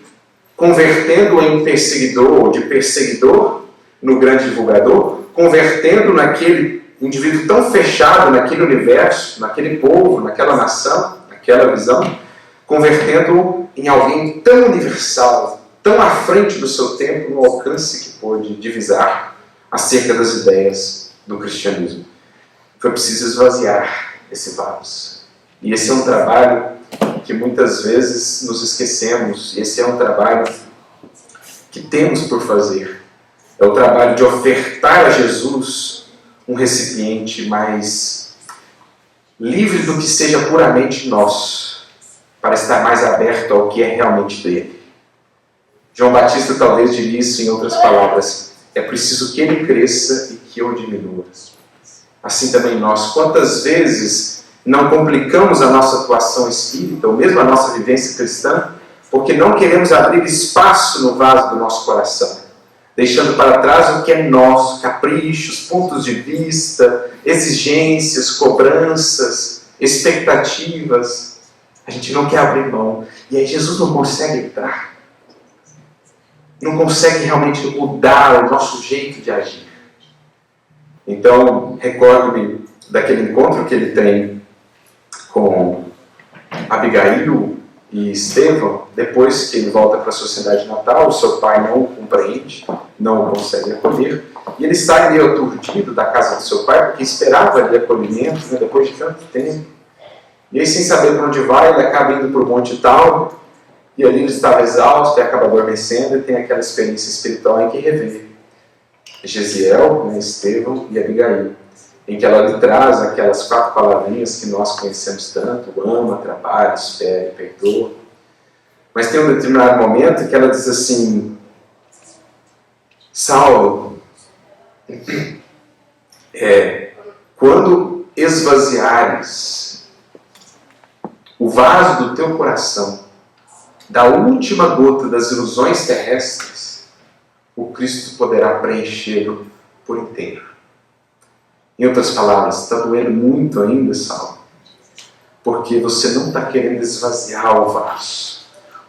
[SPEAKER 1] convertendo-o em perseguidor, de perseguidor no grande divulgador, convertendo naquele indivíduo tão fechado naquele universo, naquele povo, naquela nação, naquela visão, convertendo-o em alguém tão universal, tão à frente do seu tempo, no alcance que pôde divisar acerca das ideias do cristianismo. Foi preciso esvaziar esse vaso. E esse é um trabalho que muitas vezes nos esquecemos. Esse é um trabalho que temos por fazer. É o trabalho de ofertar a Jesus um recipiente mais livre do que seja puramente nosso, para estar mais aberto ao que é realmente dele. João Batista talvez diria isso em outras palavras: é preciso que ele cresça e que eu diminua. Assim também nós, quantas vezes não complicamos a nossa atuação espírita, ou mesmo a nossa vivência cristã, porque não queremos abrir espaço no vaso do nosso coração, deixando para trás o que é nosso, caprichos, pontos de vista, exigências, cobranças, expectativas. A gente não quer abrir mão. E aí Jesus não consegue entrar. Não consegue realmente mudar o nosso jeito de agir. Então, recordo-me daquele encontro que ele tem com Abigail e Estevão, depois que ele volta para a sociedade natal. O seu pai não o compreende, não o consegue acolher, e ele sai meio aturdido da casa do seu pai, porque esperava ali acolhimento, né, depois de tanto tempo. E aí, sem saber para onde vai, ele acaba indo para o Monte Tal, e ali ele estava exausto e acaba adormecendo, e tem aquela experiência espiritual em que revê Gesiel, né, Estevão e Abigail, em que ela lhe traz aquelas 4 palavrinhas que nós conhecemos tanto: ama, trabalha, espere, perdoa. Mas tem um determinado momento que ela diz assim: Saulo, quando esvaziares o vaso do teu coração da última gota das ilusões terrestres, o Cristo poderá preenchê-lo por inteiro. Em outras palavras, está doendo muito ainda, Saulo, porque você não está querendo esvaziar o vaso.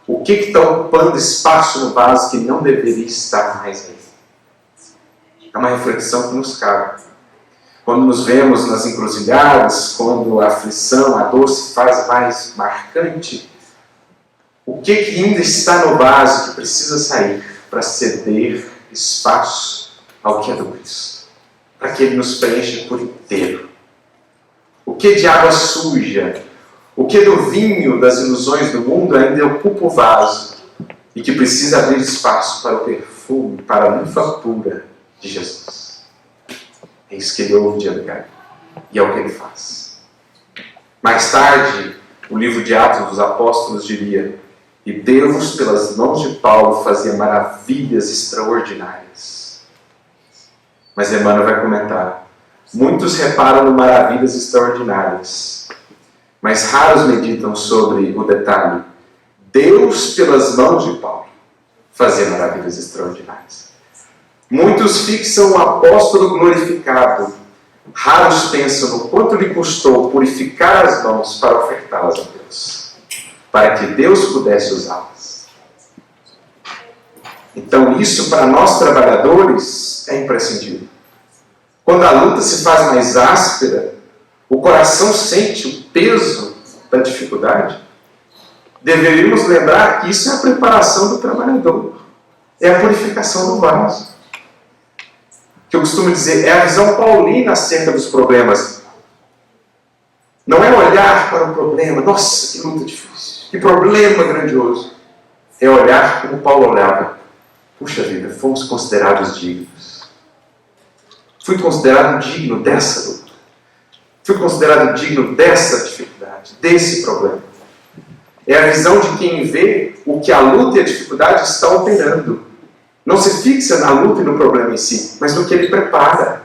[SPEAKER 1] O que está ocupando espaço no vaso que não deveria estar mais aí? É uma reflexão que nos cabe. Quando nos vemos nas encruzilhadas, quando a aflição, a dor se faz mais marcante, o que ainda está no vaso que precisa sair para ceder espaço ao que é do Cristo? Para que Ele nos preencha por inteiro. O que de água suja, o que do vinho das ilusões do mundo ainda ocupa o vaso e que precisa abrir espaço para o perfume, para a linfa pura de Jesus. É isso que ele ouve de Abigail, e é o que ele faz. Mais tarde, o livro de Atos dos Apóstolos diria: e Deus, pelas mãos de Paulo, fazia maravilhas extraordinárias. Mas Emmanuel vai comentar: muitos reparam no maravilhas extraordinárias, mas raros meditam sobre o detalhe: Deus, pelas mãos de Paulo, fazia maravilhas extraordinárias. Muitos fixam o apóstolo glorificado, raros pensam no quanto lhe custou purificar as mãos para ofertá-las a Deus, para que Deus pudesse usá-las. Então isso, para nós trabalhadores, é imprescindível. Quando a luta se faz mais áspera, o coração sente o peso da dificuldade, deveríamos lembrar que isso é a preparação do trabalhador, é a purificação do vaso. Que eu costumo dizer, é a visão paulina acerca dos problemas. Não é olhar para o problema, nossa, que luta difícil, que problema grandioso. É olhar como Paulo olhava: puxa vida, fomos considerados dignos. Fui considerado digno dessa luta. Fui considerado digno dessa dificuldade, desse problema. É a visão de quem vê o que a luta e a dificuldade estão operando. Não se fixa na luta e no problema em si, mas no que ele prepara.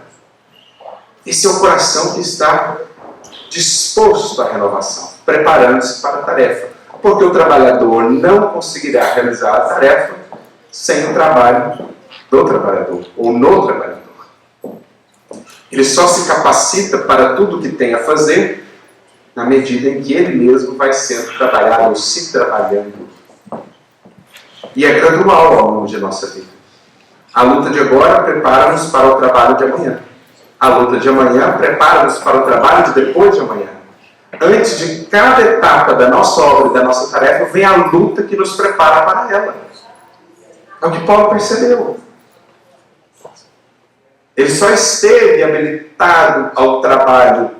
[SPEAKER 1] Esse é o coração que está disposto à renovação, preparando-se para a tarefa. Porque o trabalhador não conseguirá realizar a tarefa sem o trabalho do trabalhador, ou no trabalhador. Ele só se capacita para tudo o que tem a fazer na medida em que ele mesmo vai sendo trabalhado ou se trabalhando. E é gradual ao longo de nossa vida. A luta de agora prepara-nos para o trabalho de amanhã. A luta de amanhã prepara-nos para o trabalho de depois de amanhã. Antes de cada etapa da nossa obra e da nossa tarefa, vem a luta que nos prepara para ela. É o que Paulo percebeu. Ele só esteve habilitado ao trabalho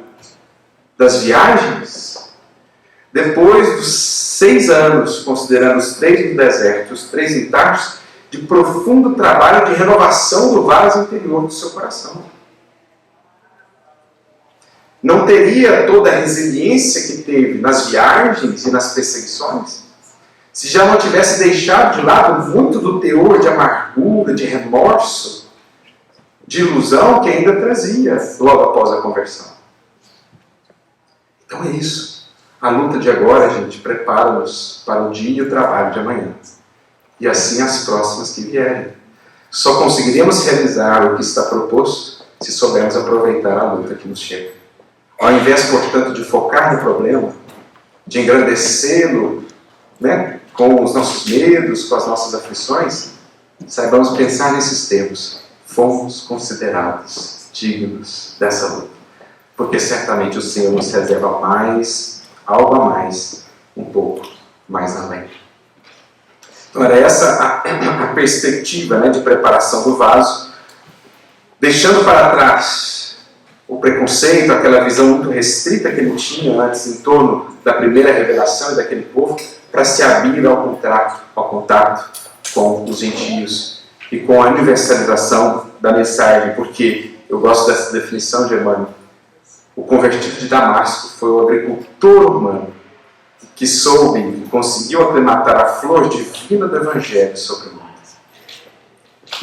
[SPEAKER 1] das viagens depois dos 6 anos, considerando os 3 no deserto, os 3 em Tarso, de profundo trabalho de renovação do vaso interior do seu coração. Não teria toda a resiliência que teve nas viagens e nas perseguições se já não tivesse deixado de lado muito do teor de amargura, de remorso, de ilusão que ainda trazia logo após a conversão. Então é isso. A luta de agora, gente, prepara-nos para o dia e o trabalho de amanhã. E assim as próximas que vierem. Só conseguiremos realizar o que está proposto se soubermos aproveitar a luta que nos chega. Ao invés, portanto, de focar no problema, de engrandecê-lo, com os nossos medos, com as nossas aflições, saibamos pensar nesses termos. Fomos considerados dignos dessa luta. Porque certamente o Senhor nos reserva mais, algo a mais, um pouco mais além. Então era essa a perspectiva de preparação do vaso, deixando para trás o preconceito, aquela visão muito restrita que ele tinha antes em torno da primeira revelação e daquele povo, para se abrir ao contato com os gentios e com a universalização da mensagem, porque eu gosto dessa definição de Emmanuel. O convertido de Damasco foi o agricultor humano que soube e conseguiu aclimatar a flor divina do Evangelho sobre o mundo.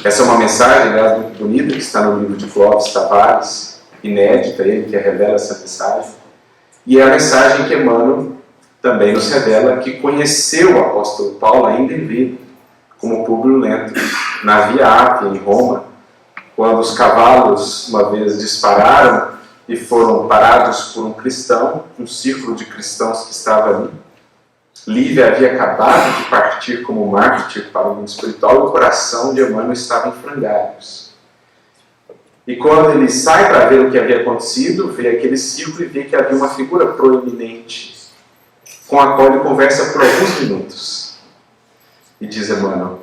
[SPEAKER 1] Essa é uma mensagem, aliás, muito bonita, que está no livro de Clóvis Tavares, inédita, ele que revela essa mensagem. E é a mensagem que Emmanuel também nos revela, que conheceu o apóstolo Paulo ainda em vida, como Públio Lento, na Via Ápia, em Roma, quando os cavalos uma vez dispararam e foram parados por um cristão, um círculo de cristãos que estava ali. Lívia havia acabado de partir como mártir para o mundo espiritual e o coração de Emmanuel estava em frangalhos. E quando ele sai para ver o que havia acontecido, vê aquele círculo e vê que havia uma figura proeminente, com a qual ele conversa por alguns minutos. E diz Emmanuel: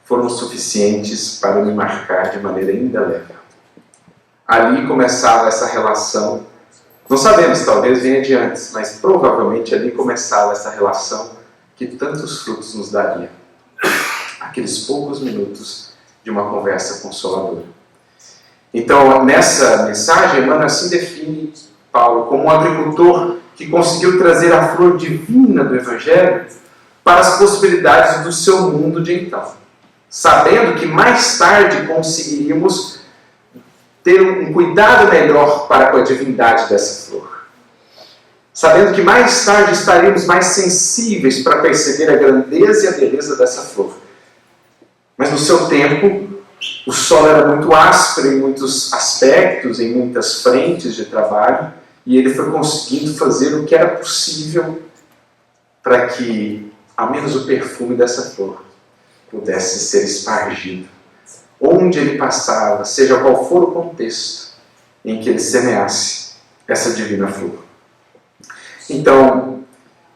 [SPEAKER 1] foram suficientes para me marcar de maneira indelével. Ali começava essa relação. Não sabemos, talvez venha de antes, mas provavelmente ali começava essa relação que tantos frutos nos daria. Aqueles poucos minutos de uma conversa consoladora. Então, nessa mensagem, Emmanuel assim define Paulo como um agricultor que conseguiu trazer a flor divina do Evangelho para as possibilidades do seu mundo de então. Sabendo que mais tarde conseguiríamos ter um cuidado melhor para com a divindade dessa flor. Sabendo que mais tarde estaríamos mais sensíveis para perceber a grandeza e a beleza dessa flor. Mas no seu tempo, o solo era muito áspero em muitos aspectos, em muitas frentes de trabalho, e ele foi conseguindo fazer o que era possível para que, ao menos o perfume dessa flor, pudesse ser espargido. Onde ele passava, seja qual for o contexto em que ele semeasse essa divina flor. Então,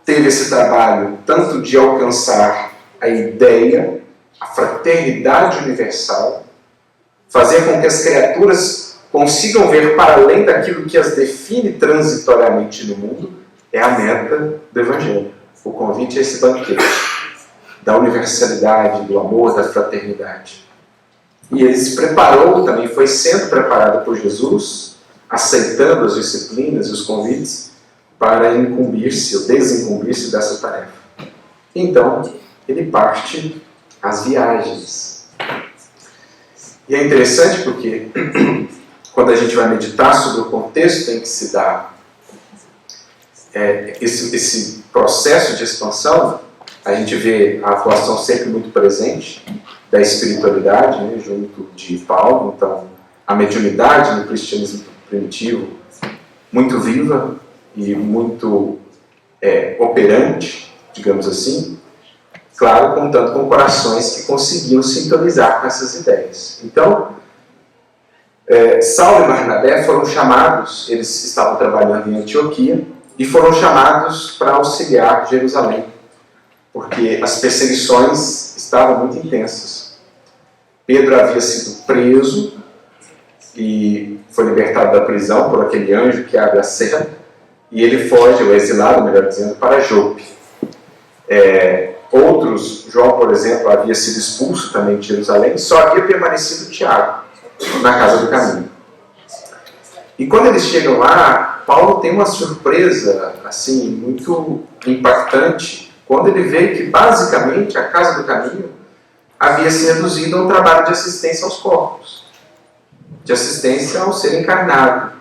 [SPEAKER 1] teve esse trabalho tanto de alcançar a ideia, a fraternidade universal, fazer com que as criaturas consigam ver para além daquilo que as define transitoriamente no mundo, é a meta do Evangelho. O convite a esse banquete da universalidade, do amor, da fraternidade. E ele se preparou, também foi sendo preparado por Jesus, aceitando as disciplinas e os convites para incumbir-se ou desincumbir-se dessa tarefa. Então, ele parte às viagens. E é interessante porque quando a gente vai meditar sobre o contexto em que se dá esse processo de expansão, a gente vê a atuação sempre muito presente da espiritualidade, né, junto de Paulo. Então, a mediunidade no cristianismo primitivo, muito viva e muito operante, digamos assim, claro, contando com corações que conseguiam sintonizar com essas ideias. Então, Saulo e Barnabé foram chamados, eles estavam trabalhando em Antioquia, e foram chamados para auxiliar Jerusalém, porque as perseguições estavam muito intensas. Pedro havia sido preso e foi libertado da prisão por aquele anjo que abre a cela, e ele foge, ou exilado, melhor dizendo, para Jope. João, por exemplo, havia sido expulso também de Jerusalém, só havia permanecido Tiago na casa do caminho. E quando eles chegam lá, Paulo tem uma surpresa assim, muito impactante, quando ele vê que basicamente a casa do caminho havia se reduzido a um trabalho de assistência aos corpos, de assistência ao ser encarnado.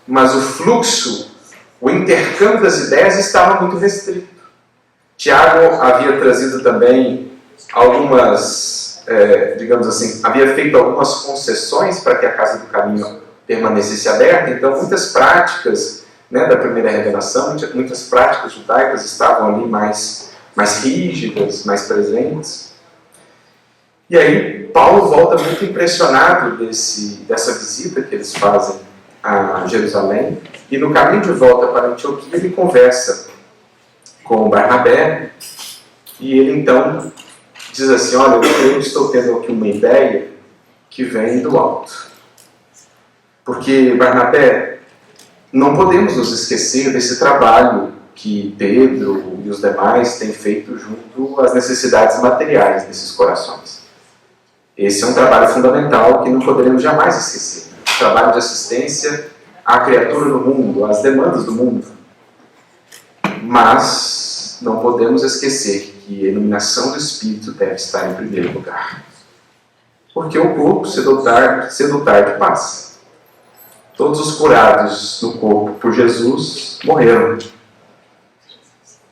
[SPEAKER 1] Mas o fluxo, o intercâmbio das ideias estava muito restrito. Tiago havia trazido também algumas, digamos assim, havia feito algumas concessões para que a casa do caminho permanecesse aberta. Então muitas práticas, né, da primeira revelação, muitas práticas judaicas estavam ali mais rígidas, mais presentes. E aí Paulo volta muito impressionado dessa visita que eles fazem a Jerusalém, e no caminho de volta para Antioquia ele conversa com Barnabé, e ele então diz assim: olha, eu estou tendo aqui uma ideia que vem do alto. Porque, Barnabé, não podemos nos esquecer desse trabalho que Pedro e os demais têm feito junto às necessidades materiais desses corações. Esse é um trabalho fundamental que não poderemos jamais esquecer. O trabalho de assistência à criatura do mundo, às demandas do mundo. Mas não podemos esquecer que a iluminação do Espírito deve estar em primeiro lugar. Porque o corpo, cedo ou tarde, passa. Todos os curados do corpo por Jesus morreram.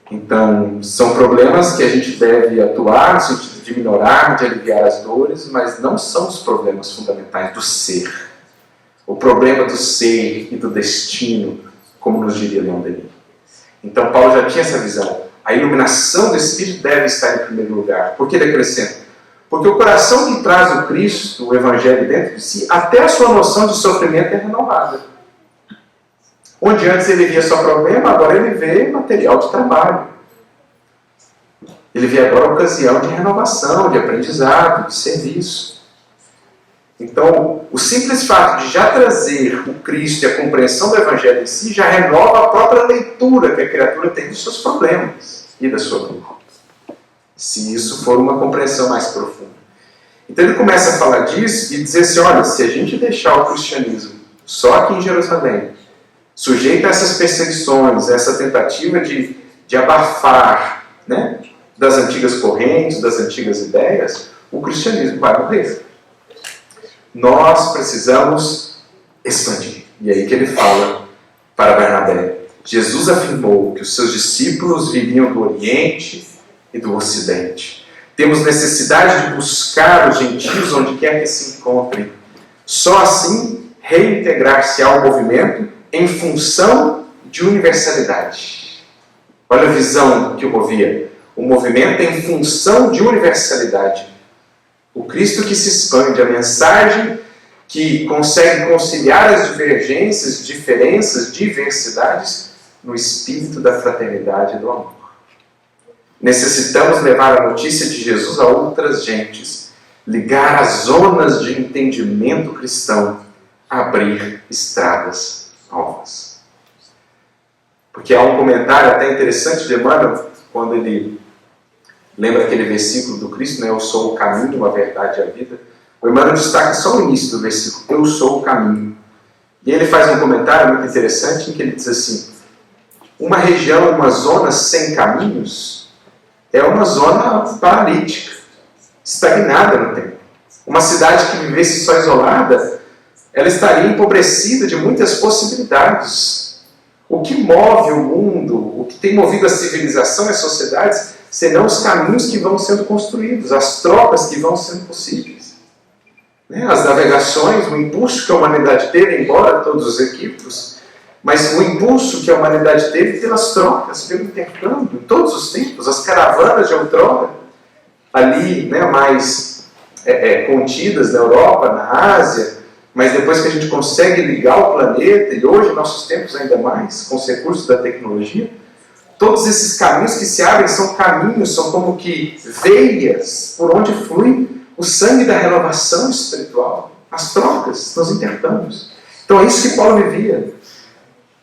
[SPEAKER 1] Então, são problemas que a gente deve atuar no sentido de minorar, de aliviar as dores, mas não são os problemas fundamentais do ser. O problema do ser e do destino, como nos diria Leon Denis. Então, Paulo já tinha essa visão. A iluminação do Espírito deve estar em primeiro lugar. Por que ele acrescenta? Porque o coração que traz o Cristo, o Evangelho dentro de si, até a sua noção de sofrimento é renovada. Onde antes ele via só problema, agora ele vê material de trabalho. Ele vê agora ocasião de renovação, de aprendizado, de serviço. Então, o simples fato de já trazer o Cristo e a compreensão do Evangelho em si já renova a própria leitura que a criatura tem dos seus problemas e da sua dor. Se isso for uma compreensão mais profunda. Então ele começa a falar disso e dizer assim: olha, se a gente deixar o cristianismo só aqui em Jerusalém, sujeito a essas perseguições, a essa tentativa de abafar, né, das antigas correntes, das antigas ideias, o cristianismo vai morrer. Nós precisamos expandir. E aí que ele fala para Barnabé: Jesus afirmou que os seus discípulos viriam do Oriente e do Ocidente. Temos necessidade de buscar os gentios onde quer que se encontrem. Só assim reintegrar-se ao movimento em função de universalidade. Olha a visão que o movia. O movimento em função de universalidade. O Cristo que se expande, a mensagem que consegue conciliar as divergências, diferenças, diversidades no espírito da fraternidade e do amor. Necessitamos levar a notícia de Jesus a outras gentes, ligar as zonas de entendimento cristão, abrir estradas novas. Porque há um comentário até interessante de Emmanuel, quando ele lembra aquele versículo do Cristo, né? Eu sou o caminho, a verdade e a vida. O Emmanuel destaca só o início do versículo: eu sou o caminho. E ele faz um comentário muito interessante em que ele diz assim: uma região, uma zona sem caminhos é uma zona paralítica, estagnada no tempo. Uma cidade que vivesse só isolada, ela estaria empobrecida de muitas possibilidades. O que move o mundo, o que tem movido a civilização e as sociedades, serão os caminhos que vão sendo construídos, as trocas que vão sendo possíveis. As navegações, o impulso que a humanidade teve, embora todos os equívocos, mas o impulso que a humanidade teve pelas trocas, pelo intercâmbio, em todos os tempos, as caravanas de outrora, ali mais contidas na Europa, na Ásia, mas depois que a gente consegue ligar o planeta, e hoje, em nossos tempos ainda mais, com os recursos da tecnologia, todos esses caminhos que se abrem são caminhos, são como que veias por onde flui o sangue da renovação espiritual, as trocas, os intercâmbios. Então é isso que Paulo vivia.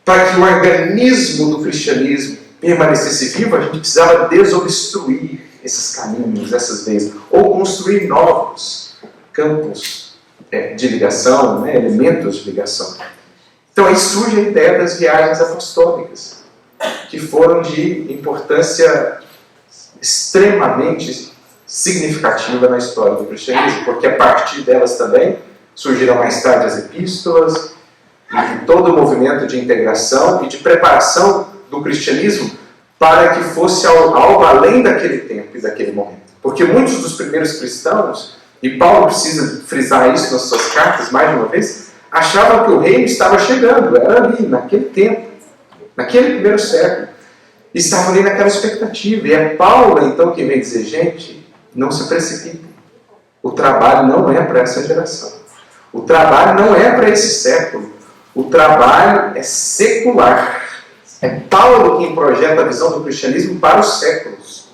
[SPEAKER 1] Para que o organismo do cristianismo permanecesse vivo, a gente precisava desobstruir esses caminhos, essas veias, ou construir novos campos de ligação, elementos de ligação. Então aí surge a ideia das viagens apostólicas, que foram de importância extremamente significativa na história do cristianismo, porque a partir delas também surgiram mais tarde as epístolas, e todo o movimento de integração e de preparação do cristianismo para que fosse algo além daquele tempo e daquele momento. Porque muitos dos primeiros cristãos, e Paulo precisa frisar isso nas suas cartas mais de uma vez, achavam que o reino estava chegando, era ali, naquele tempo, naquele primeiro século. E estavam ali naquela expectativa. E é Paulo, então, que vem dizer: gente, não se precipitem. O trabalho não é para essa geração. O trabalho não é para esse século. O trabalho é secular. É Paulo quem projeta a visão do cristianismo para os séculos.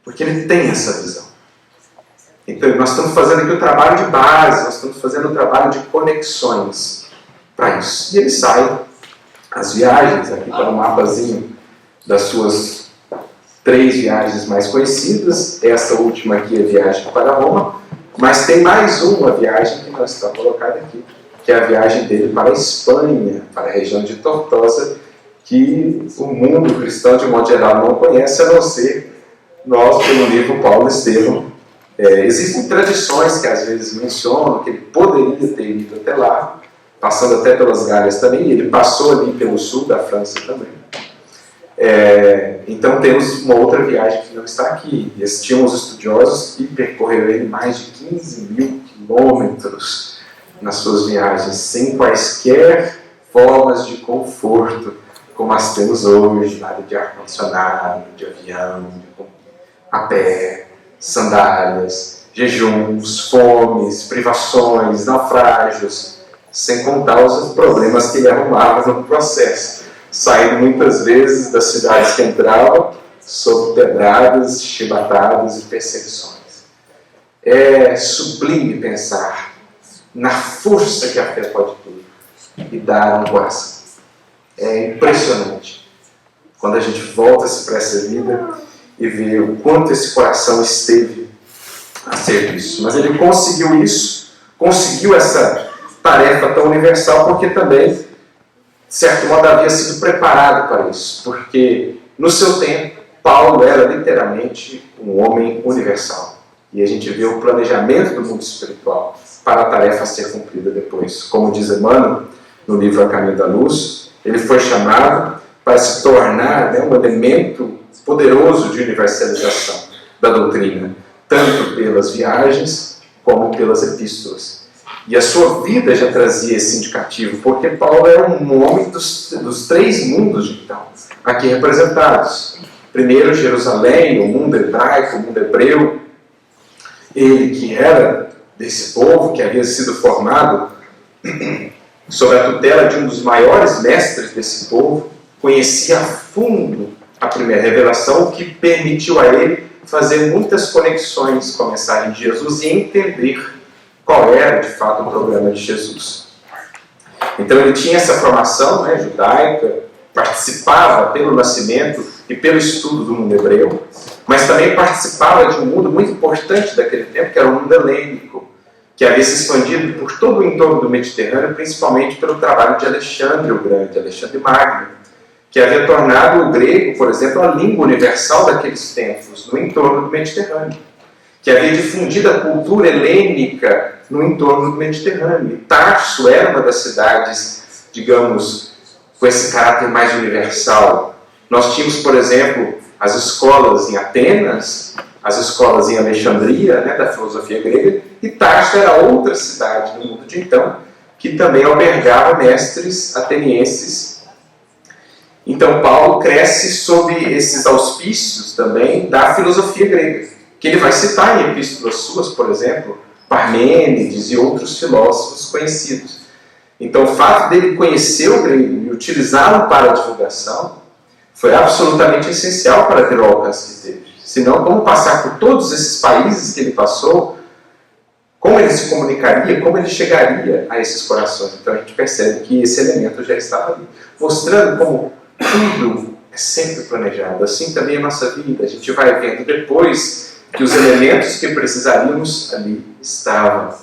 [SPEAKER 1] Porque ele tem essa visão. Então, nós estamos fazendo aqui o trabalho de base, nós estamos fazendo o trabalho de conexões para isso. E ele sai, as viagens, aqui está um mapazinho das suas 3 viagens mais conhecidas. Essa última aqui é a viagem para Roma, mas tem mais uma viagem que não está colocada aqui, que é a viagem dele para a Espanha, para a região de Tortosa, que o mundo cristão, de modo geral, não conhece, a não ser nós, pelo livro Paulo Estevão. Existem tradições que às vezes mencionam que ele poderia ter ido até lá, passando até pelas Galhas também, e ele passou ali pelo sul da França também. Então temos uma outra viagem que não está aqui. Tinham os estudiosos que percorreram ele mais de 15.000 quilômetros nas suas viagens, sem quaisquer formas de conforto, como as temos hoje, nada de ar-condicionado, de avião, a pé, sandálias, jejuns, fomes, privações, naufrágios, sem contar os problemas que ele arrumava no processo, saindo muitas vezes das cidades que entrava sob pedradas, chibatadas e perseguições. É sublime pensar na força que a fé pode ter e dar um coração. É impressionante quando a gente volta-se para essa vida e vê o quanto esse coração esteve a serviço. Mas ele conseguiu isso, conseguiu essa tarefa tão universal, porque também, de certo modo, havia sido preparado para isso. Porque, no seu tempo, Paulo era literalmente um homem universal. E a gente vê o planejamento do mundo espiritual para a tarefa a ser cumprida depois. Como diz Emmanuel, no livro A Caminho da Luz, ele foi chamado para se tornar um elemento poderoso de universalização da doutrina, tanto pelas viagens como pelas epístolas. E a sua vida já trazia esse indicativo, porque Paulo era um homem dos 3 mundos, então, aqui representados. Primeiro, Jerusalém, o mundo hebraico, o mundo hebreu. Ele que era desse povo, que havia sido formado sob a tutela de um dos maiores mestres desse povo, conhecia a fundo a primeira revelação, o que permitiu a ele fazer muitas conexões com a mensagem de Jesus e entender qual era, de fato, o programa de Jesus. Então ele tinha essa formação judaica, participava pelo nascimento e pelo estudo do mundo hebreu, mas também participava de um mundo muito importante daquele tempo, que era o mundo helênico, que havia se expandido por todo o entorno do Mediterrâneo, principalmente pelo trabalho de Alexandre o Grande, Alexandre Magno, que havia tornado o grego, por exemplo, a língua universal daqueles tempos, no entorno do Mediterrâneo, que havia difundido a cultura helênica no entorno do Mediterrâneo. E Tarso era uma das cidades, digamos, com esse caráter mais universal. Nós tínhamos, por exemplo, as escolas em Atenas, as escolas em Alexandria, da filosofia grega, e Tarso era outra cidade no mundo de então, que também albergava mestres atenienses. Então Paulo cresce sob esses auspícios também da filosofia grega, que ele vai citar em epístolas suas, por exemplo, Parmênides e outros filósofos conhecidos. Então o fato dele conhecer o grego e utilizá-lo para a divulgação foi absolutamente essencial para ter o alcance que teve. Senão, como passar por todos esses países que ele passou, como ele se comunicaria, como ele chegaria a esses corações. Então a gente percebe que esse elemento já estava ali, mostrando como tudo é sempre planejado. Assim também a nossa vida. A gente vai vendo depois que os elementos que precisaríamos ali estavam,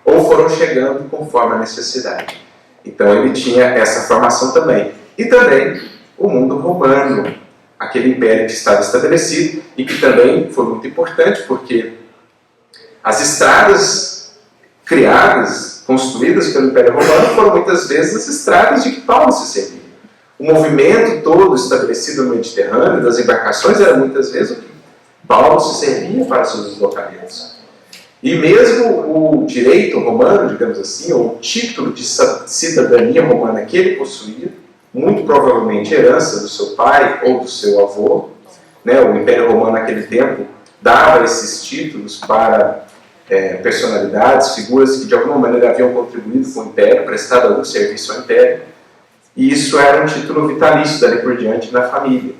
[SPEAKER 1] ou foram chegando conforme a necessidade. Então ele tinha essa formação também. E também o mundo romano, aquele império que estava estabelecido e que também foi muito importante, porque as estradas criadas, construídas pelo Império Romano, foram muitas vezes as estradas de que Paulo se servia. O movimento todo estabelecido no Mediterrâneo, das embarcações, era muitas vezes o que Paulo se servia para seus deslocamentos. E mesmo o direito romano, digamos assim, ou o título de cidadania romana que ele possuía, muito provavelmente herança do seu pai ou do seu avô, o Império Romano naquele tempo dava esses títulos para personalidades, figuras que de alguma maneira haviam contribuído com o Império, prestado algum serviço ao Império, e isso era um título vitalício dali por diante na família.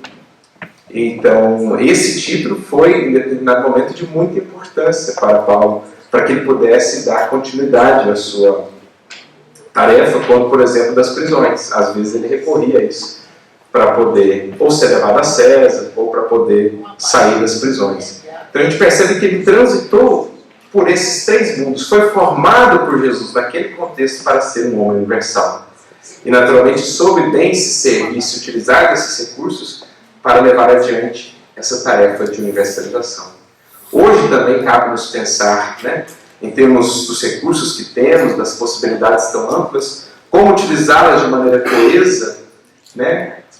[SPEAKER 1] Então, esse título foi, em determinado momento, de muita importância para Paulo, para que ele pudesse dar continuidade à sua tarefa, quando, por exemplo, das prisões. Às vezes ele recorria a isso, para poder ou ser levado a César, ou para poder sair das prisões. Então a gente percebe que ele transitou por esses três mundos, foi formado por Jesus naquele contexto para ser um homem universal. E naturalmente soube bem se servir, se utilizar desses recursos para levar adiante essa tarefa de universalização. Hoje também cabe-nos pensar, em termos dos recursos que temos, das possibilidades tão amplas, como utilizá-las de maneira coesa,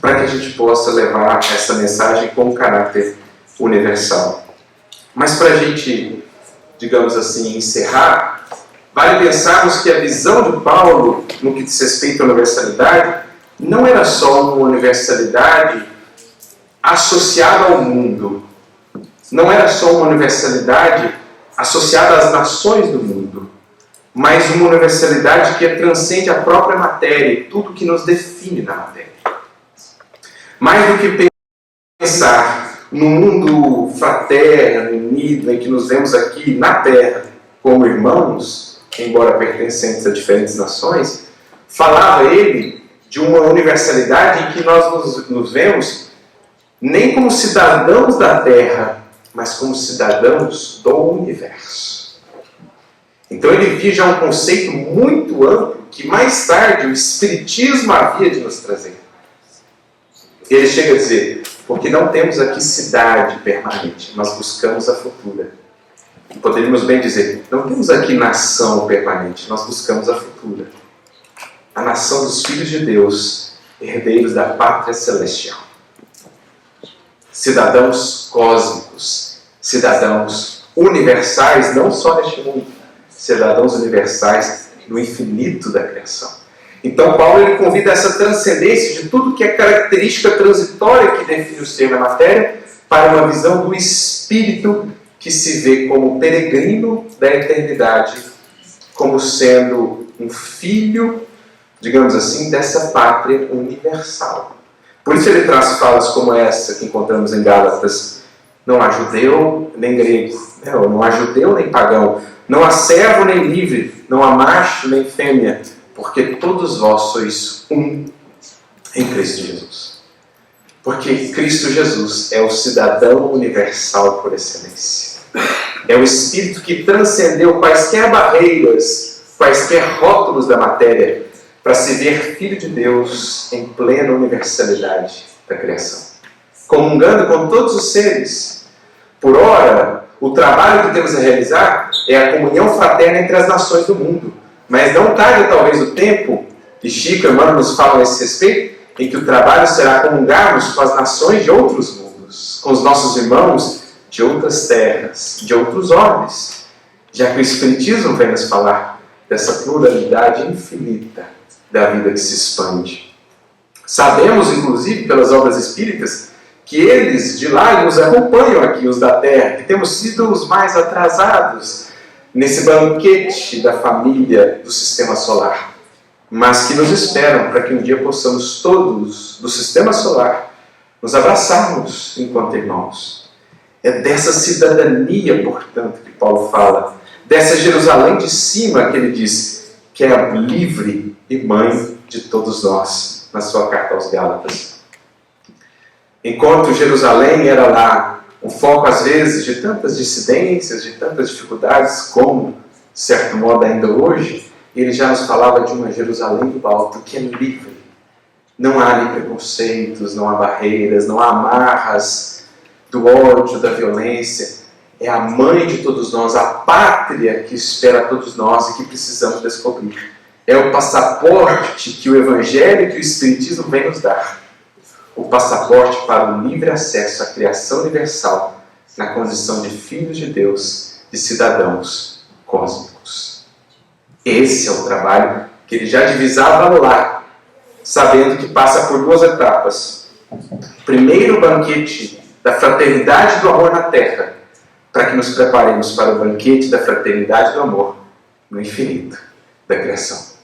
[SPEAKER 1] para que a gente possa levar essa mensagem com caráter universal. Mas para a gente, digamos assim, encerrar, vale pensarmos que a visão de Paulo, no que diz respeito à universalidade, não era só uma universalidade associada ao mundo, não era só uma universalidade associada às nações do mundo, mas uma universalidade que transcende a própria matéria e tudo que nos define na matéria. Mais do que pensar no mundo fraterno, unido, em que nos vemos aqui na Terra como irmãos, embora pertencentes a diferentes nações, falava ele de uma universalidade em que nós nos vemos nem como cidadãos da Terra, mas como cidadãos do universo. Então ele via já um conceito muito amplo que mais tarde o Espiritismo havia de nos trazer. Ele chega a dizer, porque não temos aqui cidade permanente, nós buscamos a futura. E poderíamos bem dizer, não temos aqui nação permanente, nós buscamos a futura. A nação dos filhos de Deus, herdeiros da pátria celestial. Cidadãos cósmicos, cidadãos universais, não só neste mundo, cidadãos universais no infinito da criação. Então Paulo ele convida essa transcendência de tudo que é característica transitória que define o ser na matéria para uma visão do espírito que se vê como peregrino da eternidade, como sendo um filho, digamos assim, dessa pátria universal. Por isso ele traz falas como essa que encontramos em Gálatas. Não há judeu nem grego, não há judeu nem pagão, não há servo nem livre, não há macho nem fêmea, porque todos vós sois um em Cristo Jesus. Porque Cristo Jesus é o cidadão universal por excelência. É o Espírito que transcendeu quaisquer barreiras, quaisquer rótulos da matéria, para se ver Filho de Deus em plena universalidade da criação, comungando com todos os seres. Por ora, o trabalho que temos a realizar é a comunhão fraterna entre as nações do mundo. Mas não tarde talvez o tempo, e Chico e Emmanuel nos falam a esse respeito, em que o trabalho será comungarmos com as nações de outros mundos, com os nossos irmãos de outras terras, de outros orbes, já que o Espiritismo vem nos falar dessa pluralidade infinita da vida que se expande. Sabemos, inclusive, pelas obras espíritas, que eles de lá nos acompanham aqui, os da Terra, que temos sido os mais atrasados nesse banquete da família do Sistema Solar, mas que nos esperam para que um dia possamos todos do Sistema Solar nos abraçarmos enquanto irmãos. É dessa cidadania, portanto, que Paulo fala, dessa Jerusalém de cima que ele diz, que é livre e mãe de todos nós, na sua carta aos Gálatas. Enquanto Jerusalém era lá o foco, às vezes, de tantas dissidências, de tantas dificuldades, como, de certo modo, ainda hoje, ele já nos falava de uma Jerusalém do alto que é livre. Não há ali preconceitos, não há barreiras, não há amarras do ódio, da violência. É a mãe de todos nós, a pátria que espera todos nós e que precisamos descobrir. É o passaporte que o Evangelho e que o Espiritismo vem nos dar. O passaporte para o livre acesso à criação universal na condição de filhos de Deus, de cidadãos cósmicos. Esse é o trabalho que ele já divisava lá, sabendo que passa por duas etapas. Primeiro, o banquete da fraternidade e do amor na terra, para que nos preparemos para o banquete da fraternidade e do amor no infinito da criação.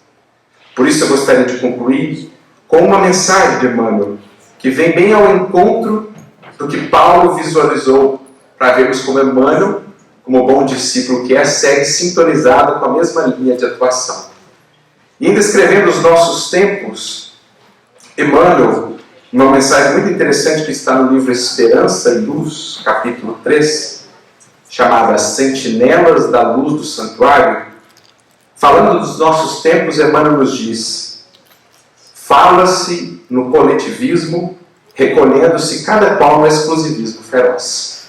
[SPEAKER 1] Por isso eu gostaria de concluir com uma mensagem de Emmanuel, que vem bem ao encontro do que Paulo visualizou, para vermos como Emmanuel, como bom discípulo que é, segue sintonizado com a mesma linha de atuação. E em descrevendo os nossos tempos, Emmanuel, uma mensagem muito interessante que está no livro Esperança e Luz, capítulo 3, chamada Sentinelas da Luz do Santuário, falando dos nossos tempos, Emmanuel nos diz: fala-se no coletivismo, recolhendo-se cada qual no exclusivismo feroz.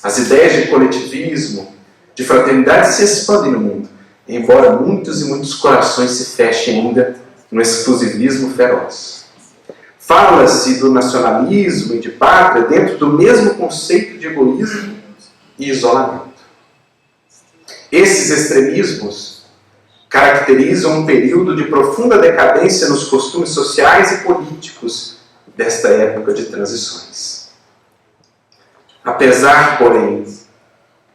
[SPEAKER 1] As ideias de coletivismo, de fraternidade se expandem no mundo, embora muitos e muitos corações se fechem ainda no exclusivismo feroz. Fala-se do nacionalismo e de pátria dentro do mesmo conceito de egoísmo e isolamento. Esses extremismos caracterizam um período de profunda decadência nos costumes sociais e políticos desta época de transições. Apesar, porém,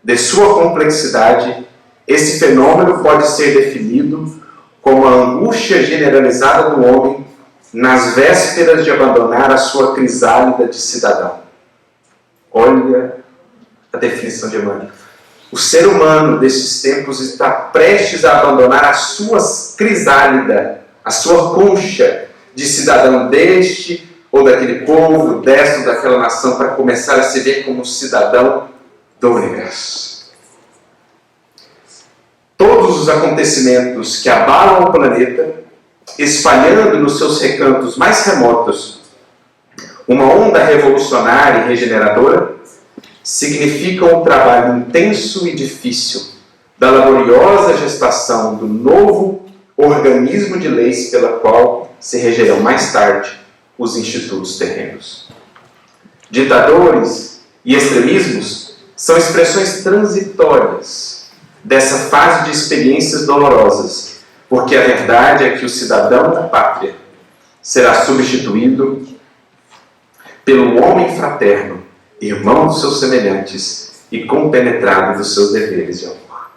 [SPEAKER 1] de sua complexidade, esse fenômeno pode ser definido como a angústia generalizada do homem nas vésperas de abandonar a sua crisálida de cidadão. Olha a definição de Emmanuel. O ser humano destes tempos está prestes a abandonar a sua crisálida, a sua concha de cidadão deste ou daquele povo, desta ou daquela nação, para começar a se ver como cidadão do universo. Todos os acontecimentos que abalam o planeta, espalhando nos seus recantos mais remotos uma onda revolucionária e regeneradora, significam um trabalho intenso e difícil da laboriosa gestação do novo organismo de leis pela qual se regerão mais tarde os institutos terrenos. Ditadores e extremismos são expressões transitórias dessa fase de experiências dolorosas, porque a verdade é que o cidadão da pátria será substituído pelo homem fraterno, irmão dos seus semelhantes e compenetrado dos seus deveres de amor.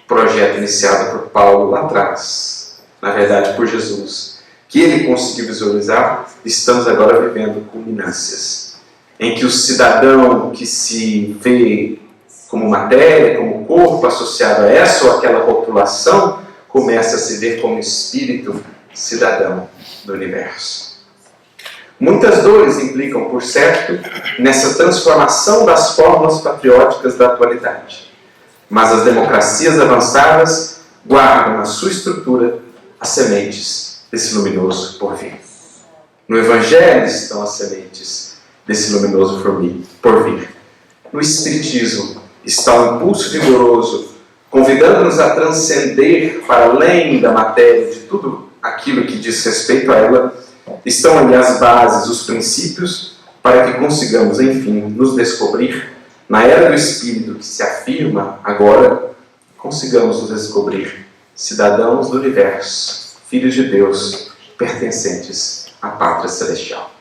[SPEAKER 1] Projeto iniciado por Paulo lá atrás, na verdade por Jesus, que ele conseguiu visualizar, estamos agora vivendo culminâncias, em que o cidadão que se vê como matéria, como corpo associado a essa ou aquela população, começa a se ver como espírito cidadão do universo. Muitas dores implicam, por certo, nessa transformação das fórmulas patrióticas da atualidade. Mas as democracias avançadas guardam na sua estrutura as sementes desse luminoso porvir. No Evangelho estão as sementes desse luminoso porvir. No Espiritismo está um impulso vigoroso, convidando-nos a transcender para além da matéria de tudo aquilo que diz respeito a ela. Estão ali as bases, os princípios, para que consigamos, enfim, nos descobrir na era do Espírito que se afirma agora, consigamos nos descobrir cidadãos do universo, filhos de Deus, pertencentes à pátria celestial.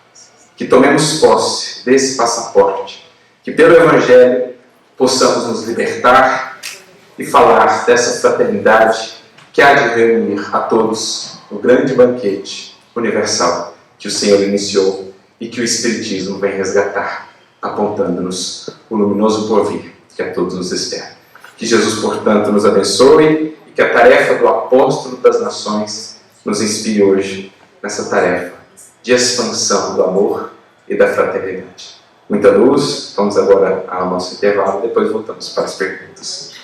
[SPEAKER 1] Que tomemos posse desse passaporte, que pelo Evangelho possamos nos libertar e falar dessa fraternidade que há de reunir a todos no grande banquete universal que o Senhor iniciou e que o Espiritismo vem resgatar, apontando-nos o luminoso porvir que a todos nos espera. Que Jesus, portanto, nos abençoe e que a tarefa do apóstolo das nações nos inspire hoje nessa tarefa de expansão do amor e da fraternidade. Muita luz. Vamos agora ao nosso intervalo e depois voltamos para as perguntas.